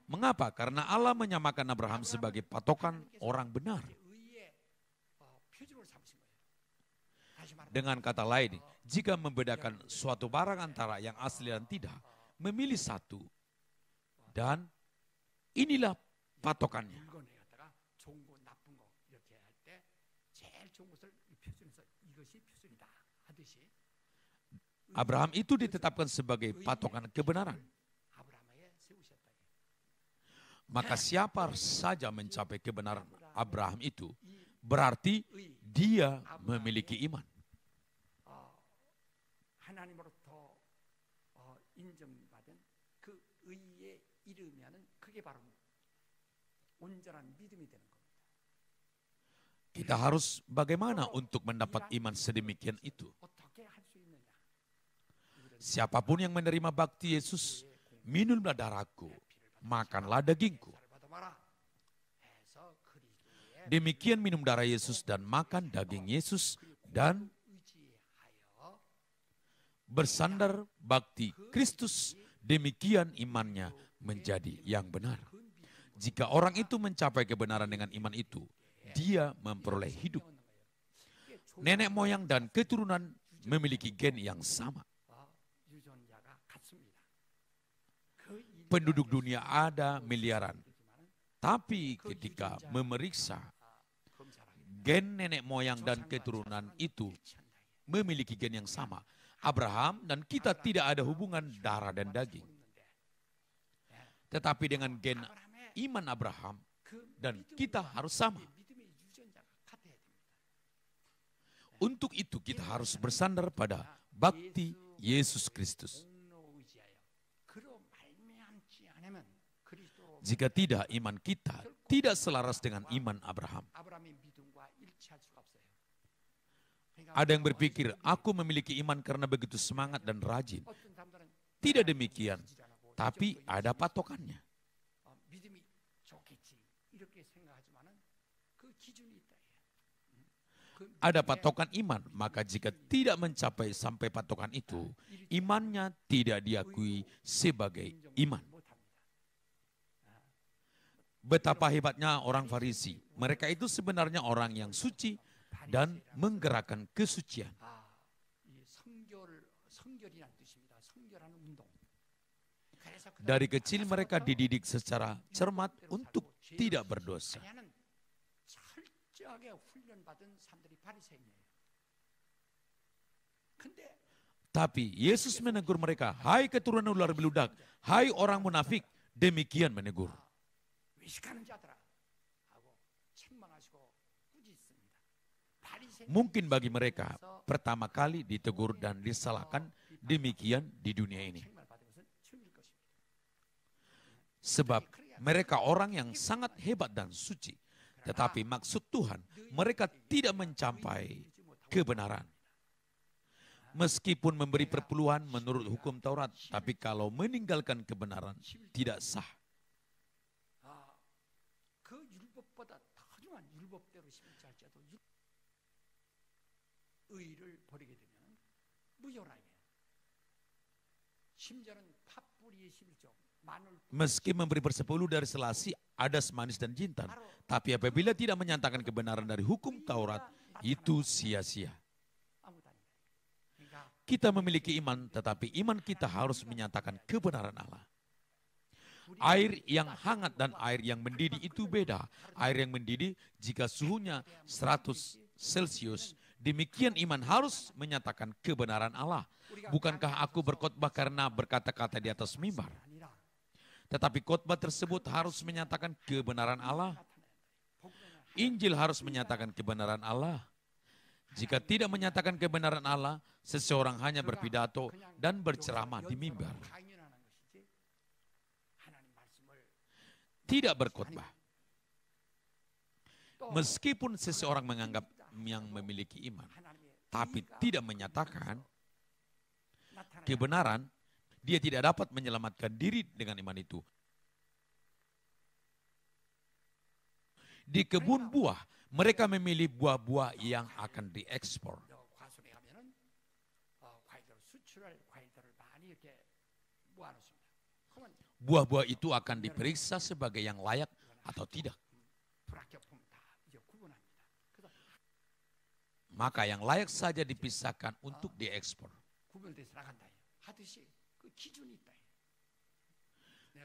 Speaker 6: Mengapa? Karena Allah menyamakan Abraham sebagai patokan orang benar. Dengan kata lain, jika membedakan suatu barang antara yang asli dan tidak, memilih satu. Dan inilah patokannya. Abraham itu ditetapkan sebagai patokan kebenaran. Maka siapa saja mencapai kebenaran Abraham itu, berarti dia memiliki iman. Kita harus bagaimana untuk mendapat iman sedemikian itu? Siapapun yang menerima bakti Yesus, minumlah darahku, makanlah dagingku. Demikian minum darah Yesus dan makan daging Yesus dan bersandar bakti Kristus, demikian imannya menjadi yang benar. Jika orang itu mencapai kebenaran dengan iman itu, dia memperoleh hidup. Nenek moyang dan keturunan memiliki gen yang sama. Penduduk dunia ada miliaran. Tapi ketika memeriksa gen nenek moyang dan keturunan itu memiliki gen yang sama. Abraham dan kita tidak ada hubungan darah dan daging. Tetapi dengan gen iman Abraham dan kita harus sama. Untuk itu kita harus bersandar pada bakti Yesus Kristus. Jika tidak, iman kita tidak selaras dengan iman Abraham. Ada yang berpikir, aku memiliki iman karena begitu semangat dan rajin. Tidak demikian, tapi ada patokannya. Ada patokan iman, maka jika tidak mencapai sampai patokan itu, imannya tidak diakui sebagai iman. Betapa hebatnya orang Farisi. Mereka itu sebenarnya orang yang suci dan menggerakkan kesucian. Dari kecil mereka dididik secara cermat untuk tidak berdosa. Tapi Yesus menegur mereka, hai keturunan ular beludak, hai orang munafik, demikian menegur. Mungkin bagi mereka pertama kali ditegur dan disalahkan demikian di dunia ini. Sebab mereka orang yang sangat hebat dan suci. Tetapi maksud Tuhan mereka tidak mencapai kebenaran. Meskipun memberi perpuluhan menurut hukum Taurat, tapi kalau meninggalkan kebenaran tidak sah.
Speaker 7: 그 율법보다 더 훌륭한 율법대로 심지 할지라도 의를 버리게 되면 무효라 이게. 심지어는 팥뿌리의 11조 마늘
Speaker 6: Meski memberi bersepuluh dari selasi, adas, manis, dan jintan. Tapi apabila tidak menyatakan kebenaran dari hukum Taurat, itu sia-sia.
Speaker 7: 아무도 아니다. 그러니까
Speaker 6: Kita memiliki iman, tetapi iman kita harus menyatakan kebenaran Allah. Air yang hangat dan air yang mendidih itu beda. Air yang mendidih jika suhunya 100 Celcius, demikian iman harus menyatakan kebenaran Allah. Bukankah aku berkhotbah karena berkata-kata di atas mimbar?
Speaker 7: 아니라
Speaker 6: Tetapi khotbah tersebut harus menyatakan kebenaran Allah. Injil harus menyatakan kebenaran Allah. Jika tidak menyatakan kebenaran Allah, seseorang hanya berpidato dan berceramah di mimbar.
Speaker 7: 강연하는 것이지 하나님 말씀을
Speaker 6: Tidak berkhotbah. Meskipun seseorang menganggap yang memiliki iman,
Speaker 7: 하나님의
Speaker 6: tapi
Speaker 7: 의가
Speaker 6: tidak menyatakan
Speaker 7: 나타나야
Speaker 6: kebenaran, dia tidak dapat menyelamatkan diri dengan iman itu. Di kebun buah, mereka memilih buah-buah yang akan diekspor.
Speaker 7: 과수에 가면은 과일들 수출할 과일들을 많이 이렇게 모아놓습니다. 그러면
Speaker 6: Buah-buah itu akan diperiksa sebagai yang layak atau tidak.
Speaker 7: 불합격품 다 이제 구분합니다. 그래서
Speaker 6: Maka yang layak saja dipisahkan untuk diekspor.
Speaker 7: 구분돼서 나간다. 하듯이 그 기준이 있다.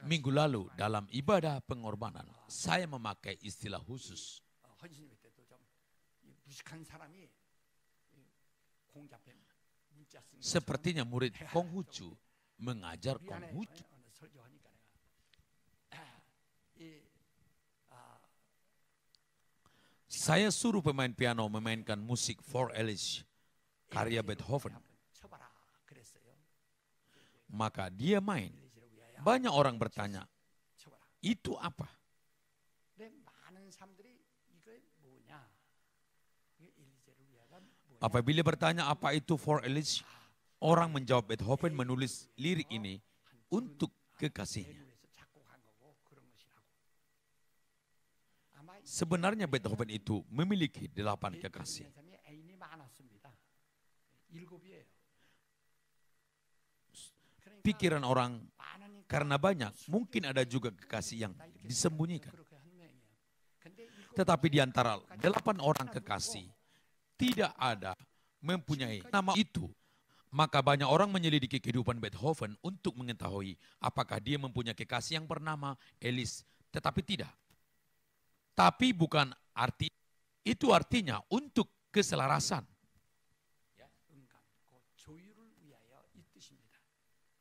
Speaker 6: Minggu lalu dalam ibadah pengorbanan, saya memakai istilah khusus.
Speaker 7: 헌신일 때도 좀 무식한 사람이 공자 앞에 문자 쓰는
Speaker 6: Sepertinya murid Konghucu mengajar Konghucu.
Speaker 7: 어느 설교하니까 내가
Speaker 6: Saya suruh pemain piano memainkan musik For Elish, karya Beethoven.
Speaker 7: 쳐봐라 그랬어요.
Speaker 6: Maka dia main.
Speaker 7: 엘리지를 위하여
Speaker 6: Banyak orang bertanya,
Speaker 7: 쳐봐라.
Speaker 6: itu apa?
Speaker 7: 근데 많은 사람들이 이게 뭐냐? 이게 엘리지를 위하여 뭐냐?
Speaker 6: Apabila bertanya apa itu For Elish, orang menjawab Beethoven menulis lirik ini untuk kekasihnya.
Speaker 7: 대중에서 작곡한 거고 그런 것이라고. 아마
Speaker 6: Sebenarnya Beethoven itu memiliki 8 kekasih.
Speaker 7: 사람이 애인이 많았습니다. 7이에요. 그러니까
Speaker 6: Pikiran orang
Speaker 7: 많으니까
Speaker 6: karena banyak, mungkin ada juga kekasih yang disembunyikan.
Speaker 7: 그렇게 한 명이에요. 근데 7
Speaker 6: Tetapi di antara 8 orang kekasih, tidak ada mempunyai nama itu. Maka banyak orang menyelidiki kehidupan Beethoven untuk mengetahui apakah dia mempunyai kekasih yang bernama Elis. Tetapi tidak. Tapi bukan arti itu, artinya untuk keselarasan.
Speaker 7: 응감, 그 조율을 위하여 이 뜻입니다.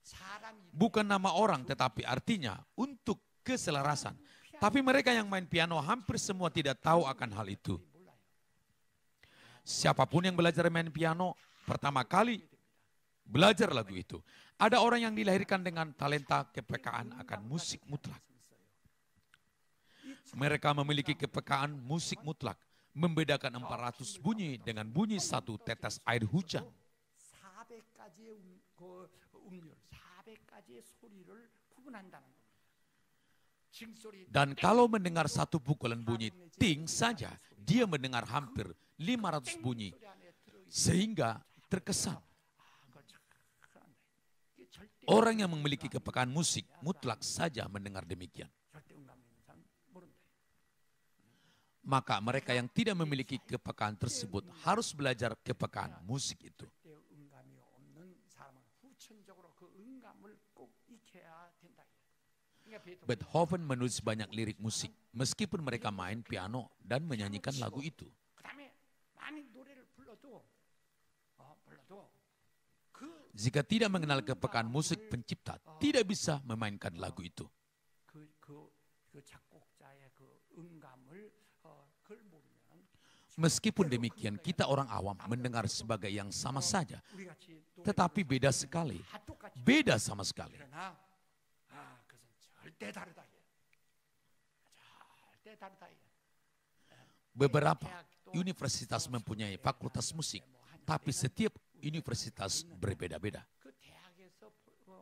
Speaker 7: 사람이
Speaker 6: Bukan nama orang, tetapi artinya untuk keselarasan. Tapi mereka yang main piano hampir semua tidak tahu akan hal itu.
Speaker 7: 몰라요.
Speaker 6: Siapapun yang belajar main piano, pertama kali belajar lagu itu. Ada orang yang dilahirkan dengan talenta kepekaan akan musik mutlak. Mereka memiliki kepekaan musik mutlak, membedakan 400 bunyi dengan bunyi 1 tetes air hujan.
Speaker 7: 400가지의 음률, 400가지의 소리를 구분한다는 겁니다. 징소리
Speaker 6: Dan kalau mendengar 1 pukulan bunyi ting saja, dia mendengar hampir 500 bunyi,
Speaker 7: 소리 안에 들어있는
Speaker 6: sehingga terkesan.
Speaker 7: 그걸 잘 한다. 이게 절대
Speaker 6: Orang yang memiliki kepekaan musik mutlak saja mendengar demikian.
Speaker 7: 절대 음감 있는 사람 모른다.
Speaker 6: Maka mereka yang tidak memiliki kepekaan tersebut harus belajar kepekaan musik itu.
Speaker 7: 절대 음감이 없는 사람은 후천적으로 그 음감을 꼭 익혀야 된다. 그러니까 베토벤
Speaker 6: Beethoven menulis banyak lirik musik, meskipun mereka main piano dan menyanyikan lagu itu.
Speaker 7: 그다음에 많이 노래를 불러도 그
Speaker 6: Jika tidak mengenal kepekaan musik pencipta, tidak bisa memainkan lagu itu.
Speaker 7: 그 작곡자의 그 음감을 그걸 모르면
Speaker 6: Meskipun demikian, kita orang awam mendengar sebagai yang sama saja,
Speaker 7: 우리 같이 노래
Speaker 6: tetapi beda sekali.
Speaker 7: 다 똑같이
Speaker 6: Beda sama sekali.
Speaker 7: 그러나 그것은 절대 다르다. 절대 다르다.
Speaker 6: Beberapa universitas mempunyai fakultas musik, tapi setiap universitas berbeda-beda.
Speaker 7: 그 대학에서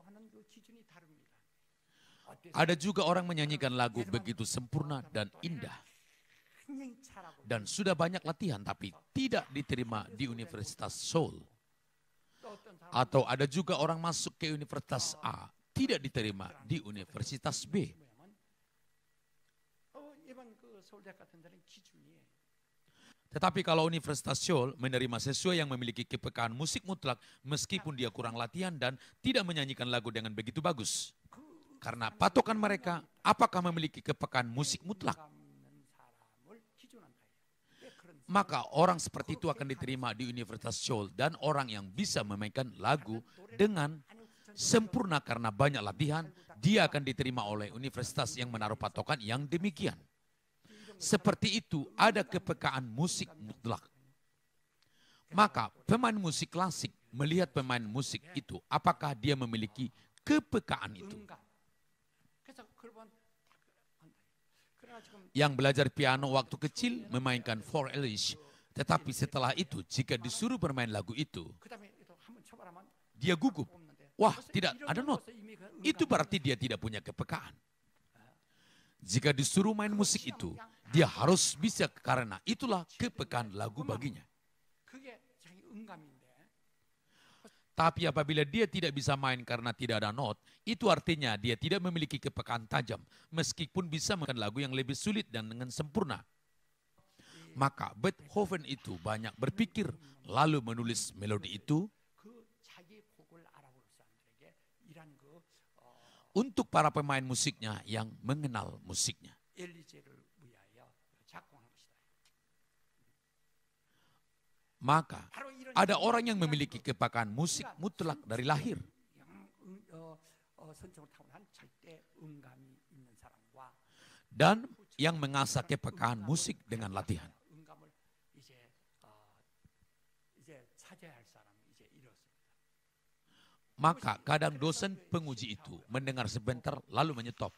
Speaker 7: 하는 그 기준이 다릅니다.
Speaker 6: Ada juga orang menyanyikan lagu begitu sempurna dan indah. Dan sudah banyak latihan tapi tidak diterima di Universitas Seoul. Atau ada juga orang masuk ke Universitas A, tidak diterima di Universitas B.
Speaker 7: 일반 그 서울대학 같은 데는 기준이
Speaker 6: Tetapi kalau Universitas Seoul menerima siswa yang memiliki kepekaan musik mutlak meskipun dia kurang latihan dan tidak menyanyikan lagu dengan begitu bagus. Karena patokan mereka apakah memiliki kepekaan musik mutlak. Maka orang seperti itu akan diterima di Universitas Seoul dan orang yang bisa memainkan lagu dengan sempurna karena banyak latihan, dia akan diterima oleh universitas yang menaruh patokan yang demikian. Seperti itu ada kepekaan musik mutlak. Maka pemain musik klasik melihat pemain musik itu apakah dia memiliki kepekaan itu. Yang belajar piano waktu kecil memainkan For Elish, tetapi setelah itu jika disuruh bermain lagu itu, dia gugup. Wah, tidak ada not. Itu berarti dia tidak punya kepekaan. Jika disuruh main musik itu, dia harus bisa karena itulah kepekaan lagu baginya. Tapi apabila dia tidak bisa main karena tidak ada not, itu artinya dia tidak memiliki kepekaan tajam, meskipun bisa memainkan lagu yang lebih sulit dan dengan sempurna. Maka Beethoven itu banyak berpikir, lalu menulis melodi itu untuk para pemain musiknya yang mengenal musiknya. Maka ada orang yang memiliki kepekaan musik mutlak dari lahir. Dan yang mengasah kepekaan musik dengan latihan. Maka kadang dosen penguji itu mendengar sebentar lalu menyetop.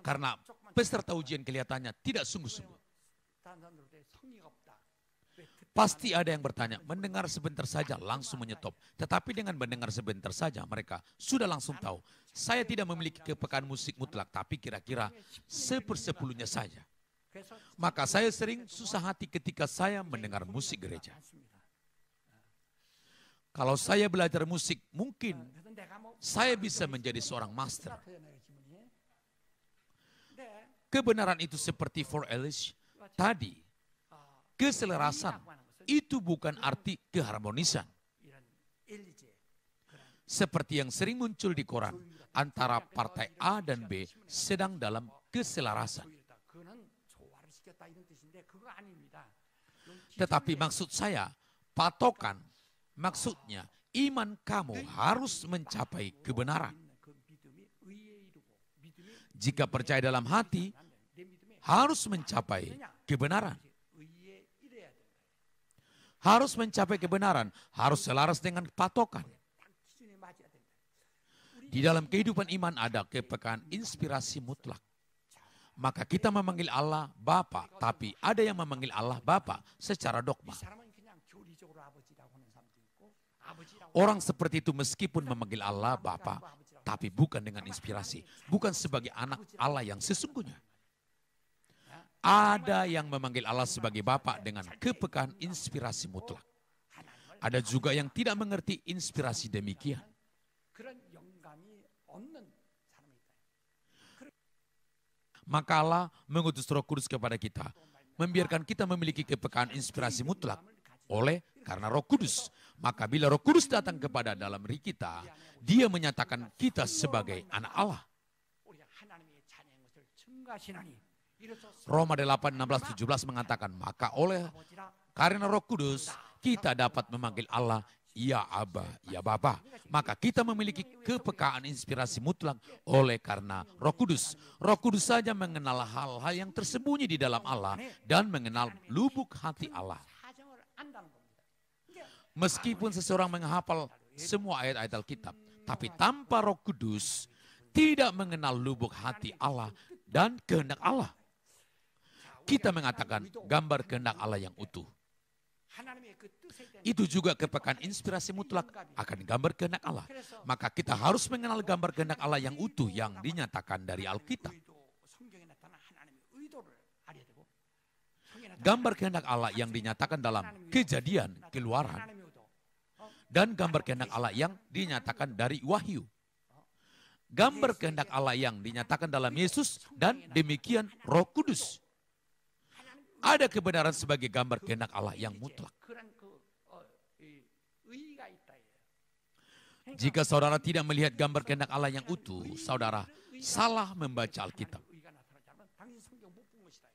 Speaker 6: Karena peserta ujian kelihatannya tidak sungguh-sungguh. Pasti ada yang bertanya, mendengar sebentar saja langsung menyetop. Tetapi dengan mendengar sebentar saja mereka sudah langsung tahu. Saya tidak memiliki kepekaan musik mutlak, tapi kira-kira 1/10-nya saja. Maka saya sering susah hati ketika saya mendengar musik gereja. Kalau saya belajar musik, mungkin saya bisa menjadi seorang master. Kebenaran itu seperti For Elish tadi. Keselarasan itu bukan arti keharmonisan. Seperti yang sering muncul di koran, antara partai A dan B sedang dalam keselarasan. Tetapi maksud saya, patokan, maksudnya iman kamu harus mencapai kebenaran. Jika percaya dalam hati, harus mencapai kebenaran. Harus mencapai kebenaran, harus selaras dengan patokan. Di dalam kehidupan iman ada kepekaan inspirasi mutlak. Maka kita memanggil Allah Bapa, tapi ada yang memanggil Allah Bapa secara dogma. Orang seperti itu meskipun memanggil Allah Bapa, tapi bukan dengan inspirasi, bukan sebagai anak Allah yang sesungguhnya. Ada yang memanggil Allah sebagai Bapa dengan kepekaan inspirasi mutlak. Ada juga yang tidak mengerti inspirasi demikian. Maka Allah mengutus Roh Kudus kepada kita, membiarkan kita memiliki kepekaan inspirasi mutlak oleh karena Roh Kudus. Maka bila Roh Kudus datang kepada dalam diri kita, dia menyatakan kita sebagai anak Allah. Roma 8:16-17 mengatakan, maka oleh karena Roh Kudus kita dapat memanggil Allah ya Aba, ya Bapa. Maka kita memiliki kepekaan inspirasi mutlak oleh karena Roh Kudus. Roh Kudus saja mengenal hal-hal yang tersembunyi di dalam Allah dan mengenal lubuk hati Allah. Meskipun seseorang menghafal semua ayat-ayat Alkitab, tapi tanpa Roh Kudus tidak mengenal lubuk hati Allah dan kehendak Allah. Kita mengatakan gambar kehendak Allah yang utuh.
Speaker 7: 하나님의 그 뜻에 대한
Speaker 6: Itu juga kepekaan inspirasi mutlak akan gambar kehendak Allah. Maka kita harus mengenal gambar kehendak Allah yang utuh yang dinyatakan dari Alkitab.
Speaker 7: 의도, 성경에 나타난 하나님의 의도를 알아야 되고 성경에 나타난
Speaker 6: Gambar kehendak Allah yang dinyatakan dalam Kejadian, Keluaran,
Speaker 7: 하나님의 의도.
Speaker 6: dan gambar kehendak Allah yang dinyatakan dari Wahyu. Gambar kehendak Allah yang dinyatakan dalam Yesus dan demikian Roh Kudus. Ada kebenaran sebagai gambar kehendak Allah yang mutlak.
Speaker 7: 그런 의의가 있다.
Speaker 6: Jika saudara tidak melihat gambar kehendak Allah yang utuh, saudara salah membaca Alkitab.
Speaker 7: 의의가 나타나지 않으면 당신 성경 못 본 것이다.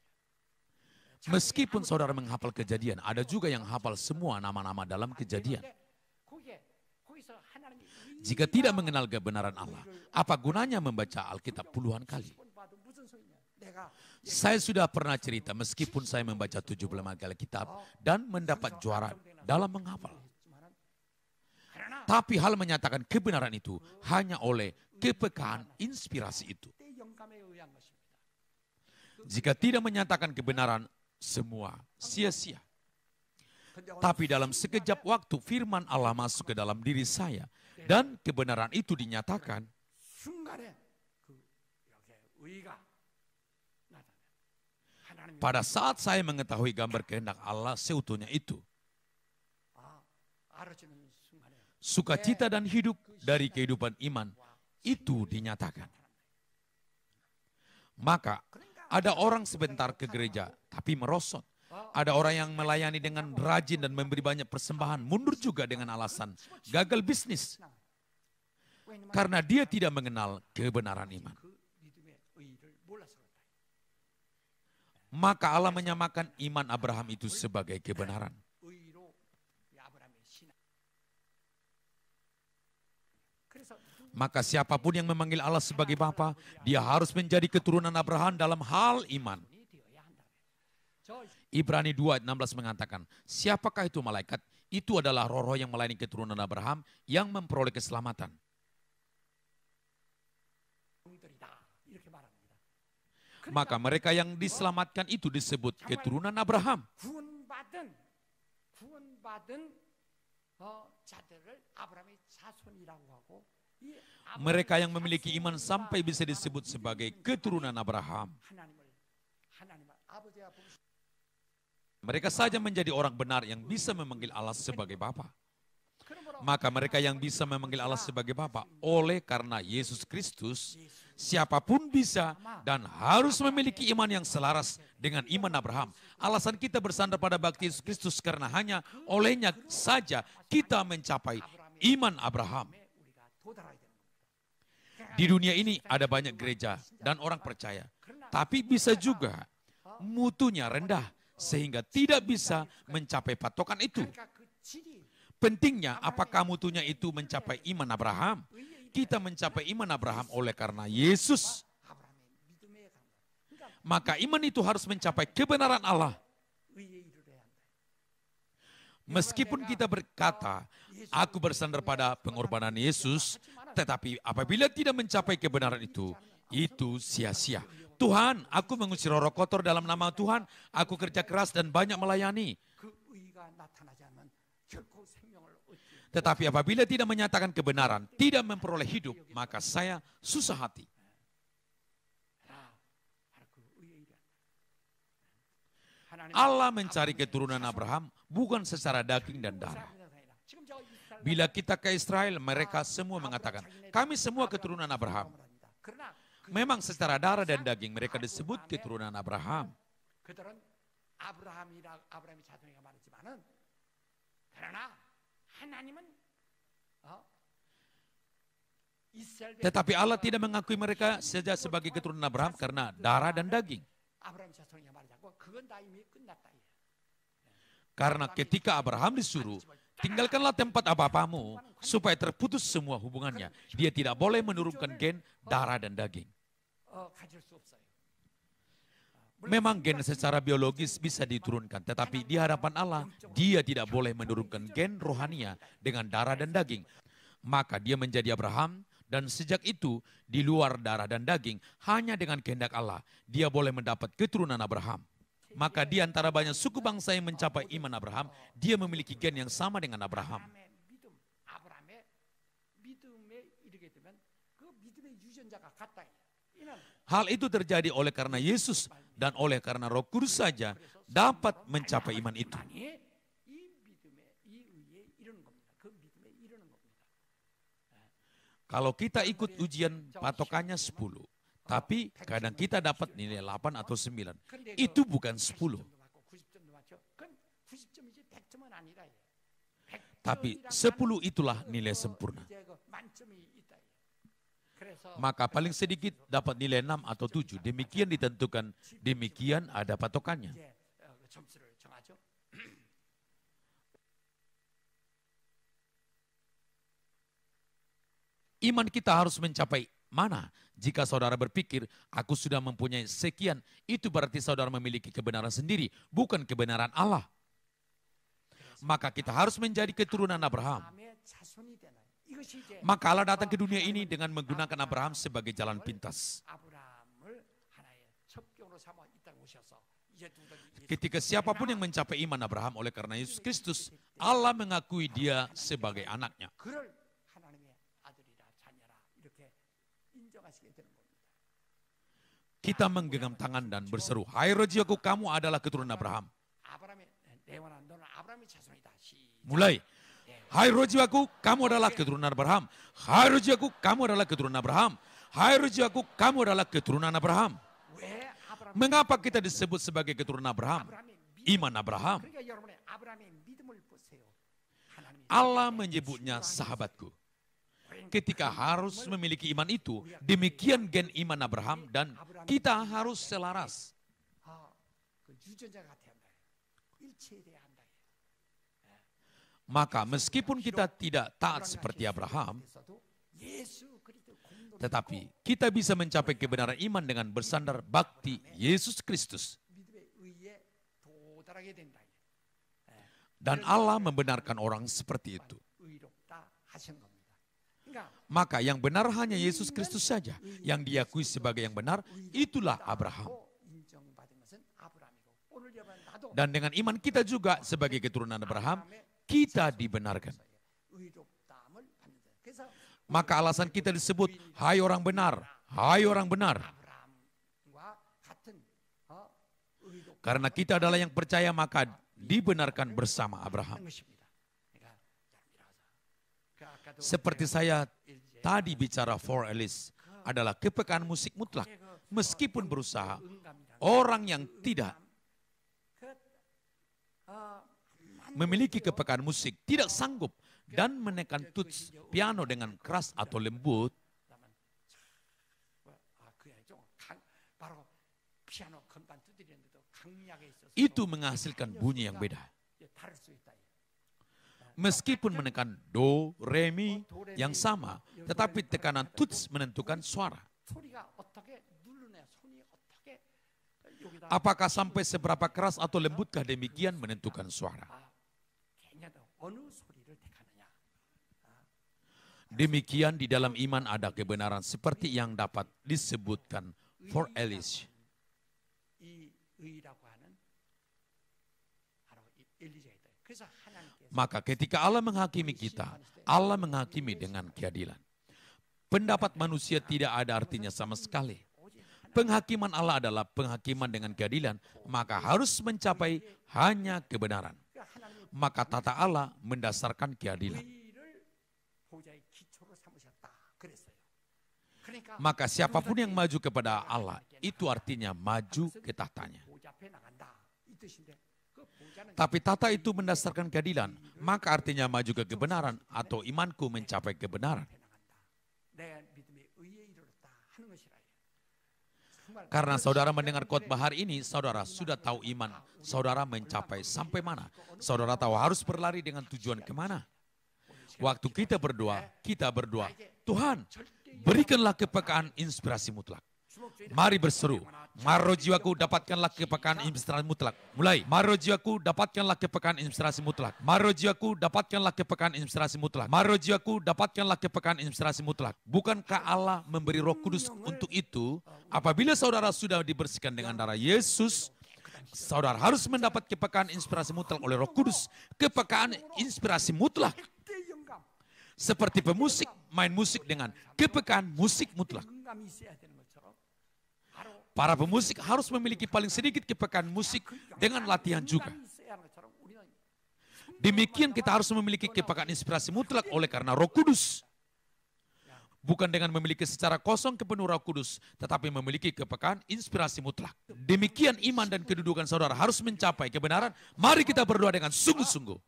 Speaker 6: Meskipun saudara menghafal Kejadian, ada juga yang hafal semua nama-nama dalam Kejadian.
Speaker 7: 거기서 하나님이
Speaker 6: Jika tidak mengenal kebenaran Allah, apa gunanya membaca Alkitab puluhan kali?
Speaker 7: 봐도 무슨 소리냐? 내가
Speaker 6: Saya sudah pernah cerita meskipun saya membaca 75 kali Alkitab dan mendapat juara dalam menghafal. Tapi hal menyatakan kebenaran itu hanya oleh kepekaan inspirasi itu.
Speaker 7: 때 영감에 의한 것입니다.
Speaker 6: Jika tidak menyatakan kebenaran, semua sia-sia. Tapi dalam sekejap waktu firman Allah masuk ke dalam diri saya dan kebenaran itu dinyatakan,
Speaker 7: 순간에 그 이렇게 의의가 나타나. 하나님
Speaker 6: pada saat saya mengetahui gambar kehendak Allah seutuhnya itu,
Speaker 7: 알아주는 순간에
Speaker 6: sukacita dan hidup dari kehidupan iman itu dinyatakan. Maka ada orang sebentar ke gereja tapi merosot. Ada orang yang melayani dengan rajin dan memberi banyak persembahan, mundur juga dengan alasan gagal bisnis. Karena dia tidak mengenal kebenaran iman.
Speaker 7: 그 믿음의 의의를 몰라서 그렇다.
Speaker 6: Maka Allah menyamakan iman Abraham itu sebagai kebenaran.
Speaker 7: 의의로 이 아브라함의 신앙. 그래서
Speaker 6: Maka siapapun yang memanggil Allah sebagai Bapa, dia harus menjadi keturunan Abraham dalam hal iman.
Speaker 7: 이 되어야 한다. 저
Speaker 6: Ibrani 2 ayat 16 mengatakan, siapakah itu malaikat? Itu adalah roh-roh yang melayani keturunan Abraham yang memperoleh keselamatan.
Speaker 7: 영들이다. 이렇게 말합니다.
Speaker 6: Maka mereka yang diselamatkan itu disebut keturunan Abraham.
Speaker 7: 구원받은 자들을 아브라함의 자손이라고 하고 이
Speaker 6: Mereka yang memiliki iman sampai bisa disebut sebagai keturunan Abraham.
Speaker 7: 하나님을 아버지와 부르시
Speaker 6: Mereka saja menjadi orang benar yang bisa memanggil Allah sebagai Bapa. Maka mereka yang bisa memanggil Allah sebagai Bapa oleh karena Yesus Kristus, siapapun bisa dan harus memiliki iman yang selaras dengan iman Abraham. Alasan kita bersandar pada bakti Yesus Kristus karena hanya olehnya saja kita mencapai iman Abraham.
Speaker 7: 우리가 도달해야 되는 겁니다.
Speaker 6: Di dunia ini ada banyak gereja dan orang percaya, tapi bisa juga mutunya rendah sehingga tidak bisa mencapai patokan itu.
Speaker 7: 그러니까 그 질이
Speaker 6: Pentingnya apakah mutunya itu mencapai iman Abraham? Kita mencapai iman Abraham oleh karena Yesus.
Speaker 7: 아브라함의 믿음에 간 거예요. 그러니까
Speaker 6: Maka iman itu harus mencapai kebenaran Allah.
Speaker 7: 의에 이르러야 한다.
Speaker 6: Meskipun kita berkata, aku bersandar pada pengorbanan Yesus, tetapi apabila tidak mencapai kebenaran itu sia-sia. Tuhan, aku mengusir roh kotor dalam nama Tuhan, aku kerja keras dan banyak melayani.
Speaker 7: 그 의가 나타나지 않으면 결코 생명을 얻지
Speaker 6: Tetapi apabila tidak menyatakan kebenaran, tidak memperoleh hidup, maka saya susah hati.
Speaker 7: 바로 그 의에 이르러야 한다.
Speaker 6: Allah mencari keturunan Abraham bukan secara daging dan darah.
Speaker 7: 지금 저 이스라엘
Speaker 6: Bila kita ke Israel, mereka semua mengatakan, kami semua keturunan Abraham.
Speaker 7: 그러나
Speaker 6: Memang secara darah dan daging mereka disebut keturunan Abraham.
Speaker 7: 그들은 아브라함의 자손이가 말했지만은 그러나 하나님은 이스라엘
Speaker 6: Tetapi Allah tidak mengakui mereka saja sebagai keturunan Abraham karena darah dan daging.
Speaker 7: 아브라함 자손이가 말하자고 그건 다 이미 끝났다.
Speaker 6: Karena ketika Abraham disuruh, tinggalkanlah tempat apa-apamu supaya terputus semua hubungannya. Dia tidak boleh menurunkan gen darah dan daging.
Speaker 7: 가질 수 없어요.
Speaker 6: Memang gen secara biologis bisa diturunkan, tetapi di hadapan Allah, dia tidak boleh menurunkan gen rohania dengan darah dan daging. Maka dia menjadi Abraham, dan sejak itu di luar darah dan daging, hanya dengan kehendak Allah, dia boleh mendapat keturunan Abraham. Maka di antara banyak suku bangsa yang mencapai iman Abraham, dia memiliki gen yang sama dengan Abraham.
Speaker 7: 아브라함의 믿음에 이르게 되면 그 믿음의 유전자가 같다. 이는
Speaker 6: Hal itu terjadi oleh karena Yesus dan oleh karena Roh Kudus saja dapat mencapai iman itu.
Speaker 7: 만이 이 믿음에 이 의에 이르는 겁니다. 그 믿음에 이르는 겁니다.
Speaker 6: Kalau kita ikut ujian patokannya 10, tapi kadang kita dapat nilai 8 atau 9. Itu bukan 10.
Speaker 7: 90점도 맞죠? 그건 90점이지 100점은 아니다.
Speaker 6: Tapi 10 itulah nilai sempurna.
Speaker 7: 이제 그 만점이 있다. 그래서
Speaker 6: Maka paling sedikit dapat nilai 6 atau 7. Demikian ditentukan, demikian ada patokannya.
Speaker 7: 이제 그 점수를 정하죠.
Speaker 6: Iman kita harus mencapai mana? Jika saudara berpikir, aku sudah mempunyai sekian, itu berarti saudara memiliki kebenaran sendiri, bukan kebenaran Allah. Maka kita harus menjadi keturunan Abraham.
Speaker 7: 아브라함의 자손이 되는 이것이 이제
Speaker 6: Maka Allah datang ke dunia ini dengan menggunakan Abraham sebagai jalan pintas.
Speaker 7: 아브라함을 하나의 첩경으로 삼아 이 땅에 오셔서 이제 누구든지
Speaker 6: Ketika siapapun yang mencapai iman Abraham oleh karena Yesus Kristus, Allah mengakui dia sebagai anaknya.
Speaker 7: 그를 하나님의 아들이라 자녀라 이렇게 인정하시게 되는 겁니다.
Speaker 6: Kita menggenggam tangan dan berseru, hai rojiaku, kamu adalah keturunan Abraham.
Speaker 7: 아브라함의 내원아 너는 아브라함의 자손이다. 시작.
Speaker 6: Mulai, hai rojiaku, kamu adalah keturunan Abraham. Hai rojiaku, kamu adalah keturunan Abraham. Hai rojiaku, kamu adalah keturunan Abraham.
Speaker 7: 왜 아브라함?
Speaker 6: Mengapa kita disebut sebagai keturunan Abraham?
Speaker 7: 아브라함의 믿음.
Speaker 6: Iman Abraham.
Speaker 7: 그러니까 여러분의 아브라함의 믿음을 보세요. 하나님이
Speaker 6: Allah menyebutnya sahabatku. Ketika harus memiliki iman itu, demikian gen iman Abraham dan kita harus selaras.
Speaker 7: 아, 그 유전자가 같아야 한다. 일치해야 한다.
Speaker 6: Maka meskipun kita tidak taat seperti Abraham,
Speaker 7: 예수 그리스도 공동으로
Speaker 6: tetapi kita bisa mencapai kebenaran iman dengan bersandar bakti Yesus Kristus.
Speaker 7: 믿음의 의에 도달하게 된다.
Speaker 6: Dan Allah membenarkan orang seperti itu.
Speaker 7: 의롭다 하신 겁니다. 그러니까
Speaker 6: Maka yang benar hanya Yesus Kristus saja. Yang diakui sebagai yang benar, itulah Abraham.
Speaker 7: 인정받은 것은 아브라함이고 오늘 여러분 나도
Speaker 6: Dan dengan iman kita juga sebagai keturunan Abraham, kita dibenarkan.
Speaker 7: 의롭다함을 받는다. 그래서
Speaker 6: Maka alasan kita disebut, hai orang benar, hai orang benar.
Speaker 7: 아브라함과 같은 의롭다는
Speaker 6: Karena kita adalah yang percaya, maka dibenarkan bersama Abraham.
Speaker 7: 것입니다. 그러니까 그 아까도
Speaker 6: Seperti saya tadi bicara for Alice, adalah kepekaan musik mutlak. Meskipun berusaha, orang yang tidak memiliki kepekaan musik tidak sanggup dan menekan tuts piano dengan keras atau lembut,
Speaker 7: 바로 피아노 건반 두드리는데도 강약에 있어서
Speaker 6: itu menghasilkan bunyi yang beda.
Speaker 7: 다를 수 있다.
Speaker 6: Meskipun menekan do, re, mi yang sama, tetapi tekanan tuts menentukan suara.
Speaker 7: 소리가 어떻게 누르냐, 손이 어떻게 여기다
Speaker 6: Apakah sampai seberapa keras atau lembutkah, demikian menentukan suara.
Speaker 7: 굉장히 어느 소리를 택하느냐.
Speaker 6: Demikian di dalam iman ada kebenaran seperti yang dapat disebutkan for Alice.
Speaker 7: 이 의라고 하는 바로 이 엘리자이다. 그래서 하나님께서
Speaker 6: Maka ketika Allah menghakimi kita, Allah menghakimi dengan keadilan. Pendapat manusia tidak ada artinya sama sekali. Penghakiman Allah adalah penghakiman dengan keadilan, maka harus mencapai hanya kebenaran. Maka tata Allah mendasarkan keadilan.
Speaker 7: 의를 보좌의 기초로 삼으셨다. 그랬어요. 그러니까
Speaker 6: Maka siapapun yang maju kepada Allah, itu artinya maju ke tatanya.
Speaker 7: 보좌 앞에 나간다. 이 뜻인데 그 보좌는
Speaker 6: Tapi tata itu mendasarkan keadilan, maka artinya maju ke kebenaran atau imanku mencapai kebenaran.
Speaker 7: 앞에 나간다. 내 믿음의 의에 이르렀다 하는 것이라. 정말
Speaker 6: Karena saudara mendengar khotbah hari ini, saudara sudah tahu iman saudara mencapai sampai mana. Saudara tahu harus berlari dengan tujuan kemana. Waktu kita berdoa, Tuhan, berikanlah kepekaan inspirasi mutlak. Mari berseru, maro jiwaku dapatkanlah kepekaan inspirasi mutlak. Mulai, maro jiwaku dapatkanlah kepekaan inspirasi mutlak. Maro jiwaku dapatkanlah kepekaan inspirasi mutlak. Maro jiwaku dapatkanlah kepekaan inspirasi mutlak. Bukankah Allah memberi Roh Kudus untuk itu? Apabila saudara sudah dibersihkan dengan darah Yesus, Saudara harus mendapat kepekaan inspirasi mutlak oleh Roh Kudus. Kepekaan inspirasi mutlak.
Speaker 7: 그때 영감,
Speaker 6: Seperti pemusik main musik dengan kepekaan musik mutlak.
Speaker 7: 영감이 있어야 되는 것처럼 바로
Speaker 6: Para pemusik harus memiliki paling sedikit kepekaan musik dengan latihan juga.
Speaker 7: 영감이 있어야 하는 것처럼 우리는
Speaker 6: Demikian kita harus memiliki kepekaan inspirasi mutlak oleh karena Roh Kudus. Bukan dengan memiliki secara kosong kepenuhan Roh Kudus, tetapi memiliki kepekaan inspirasi mutlak. Demikian iman dan kedudukan saudara harus mencapai kebenaran. Mari kita berdoa dengan sungguh-sungguh.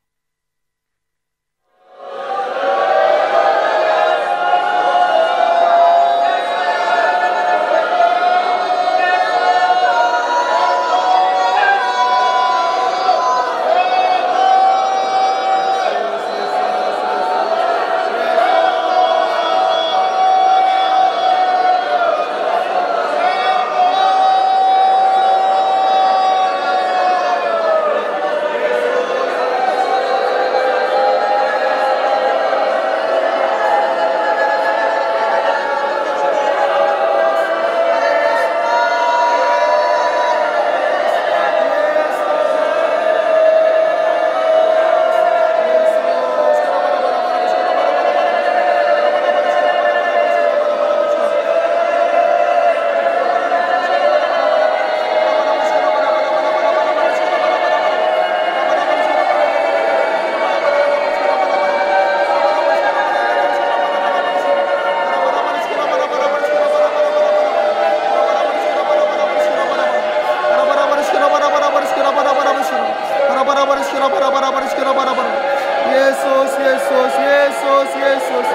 Speaker 4: Yesus, Yesus, Yesus, Yesus,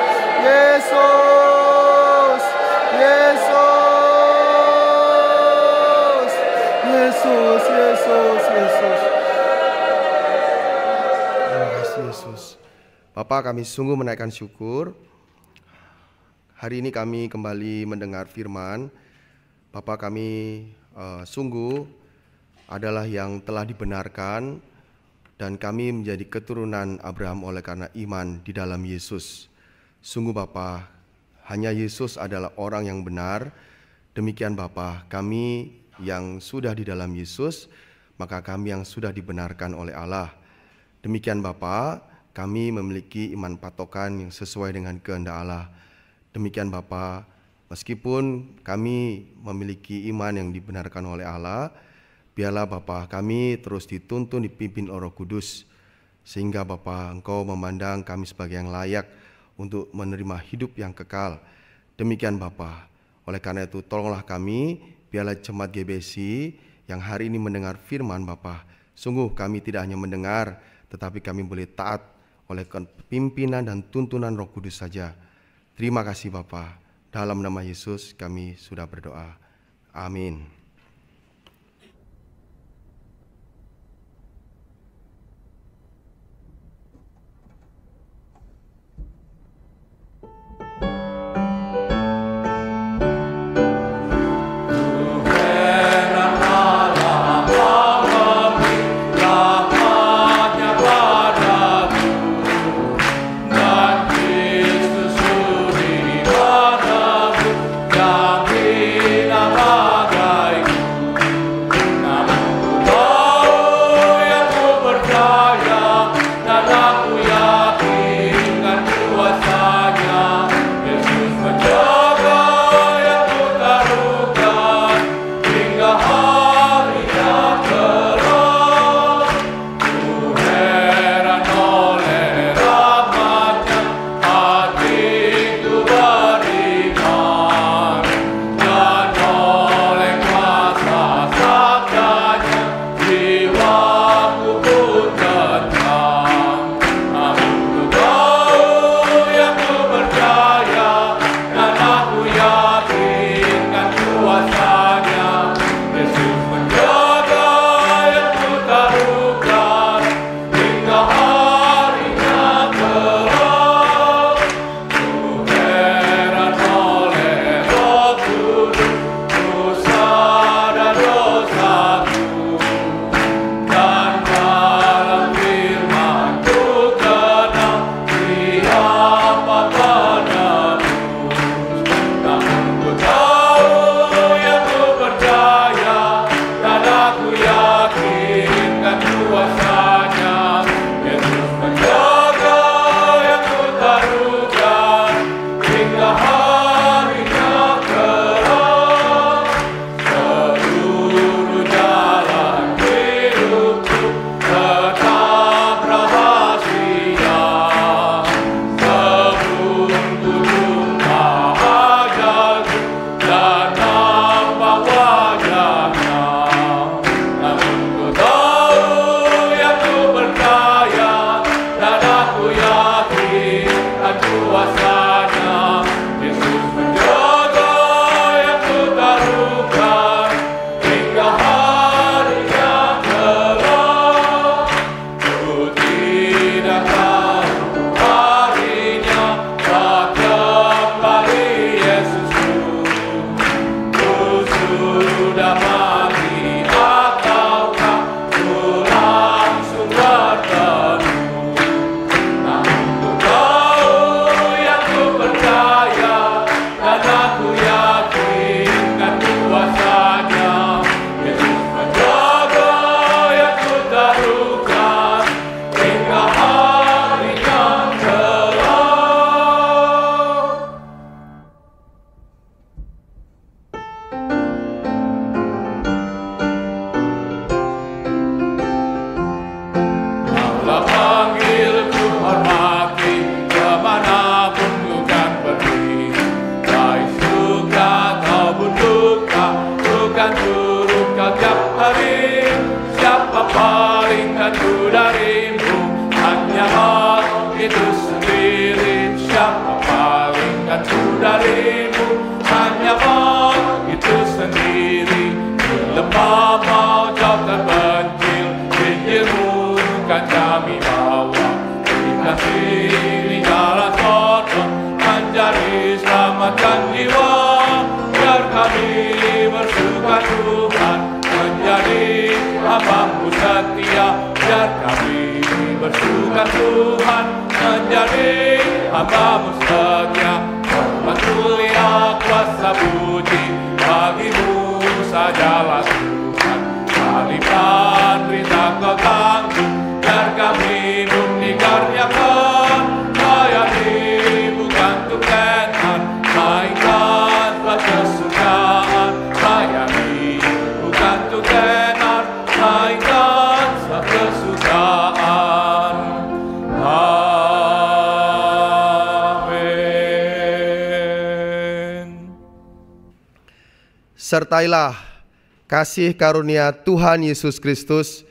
Speaker 4: Yesus, Yesus, Yesus, Yesus, Yesus. Terima kasih Yesus. Bapak, kami sungguh menaikkan syukur. Hari ini kami kembali mendengar firman. Bapak, kami sungguh adalah yang telah dibenarkan dan kami menjadi keturunan Abraham oleh karena iman di dalam Yesus. Sungguh Bapa, hanya Yesus adalah orang yang benar. Demikian Bapa, kami yang sudah di dalam Yesus, maka kami yang sudah dibenarkan oleh Allah. Demikian Bapa, kami memiliki iman patokan yang sesuai dengan kehendak Allah. Demikian Bapa, meskipun kami memiliki iman yang dibenarkan oleh Allah, biarlah Bapa kami terus dituntun dipimpin oleh Roh Kudus, sehingga Bapa Engkau memandang kami sebagai yang layak untuk menerima hidup yang kekal. Demikian Bapa, oleh karena itu tolonglah kami, biarlah jemaat GBC yang hari ini mendengar firman Bapa, sungguh kami tidak hanya mendengar, tetapi kami boleh taat oleh pimpinan dan tuntunan Roh Kudus saja. Terima kasih Bapa, dalam nama Yesus kami sudah berdoa. Amin.
Speaker 3: Yang hina bagai hari. Siapa palingkan ku darimu, hanya Allah itu sendiri. Siapa palingkan ku darimu, hanya Allah itu sendiri. Di lembah mau jauh terpencil, Injilmu kan kami bawa. Dikasih di jalan Sodom, menjadi selamatkan jiwa. Biar kami bersuka Tuhan, menjadi hamba-Mu setia. Biar kami bersuka Tuhan, menjadi hamba-Mu setia. Hormat mulia kuasa puji bagi-Mu sajalah Tuhan. Salib dan derita Kau tanggung, biar kami pun dikaryakan. Layani bukan untuk tenar, melainkan buat kesukaan. Layani bukan untuk tenar, melainkan buat kesukaan. Amin.
Speaker 4: Sertailah kasih karunia Tuhan Yesus Kristus,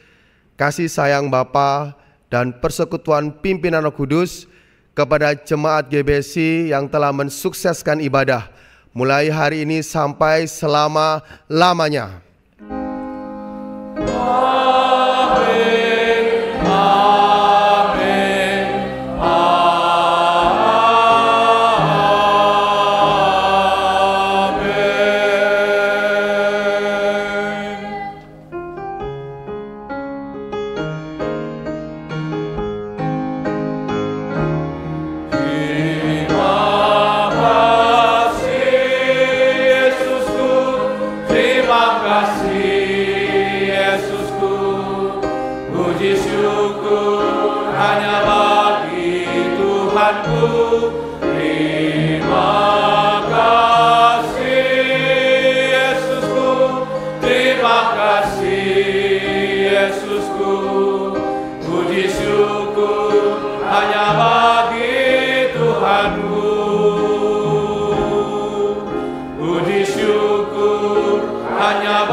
Speaker 4: kasih sayang Bapa, dan persekutuan pimpinan Roh Kudus kepada jemaat GBC yang telah mensukseskan ibadah mulai hari ini sampai selama-lamanya.
Speaker 3: Hanya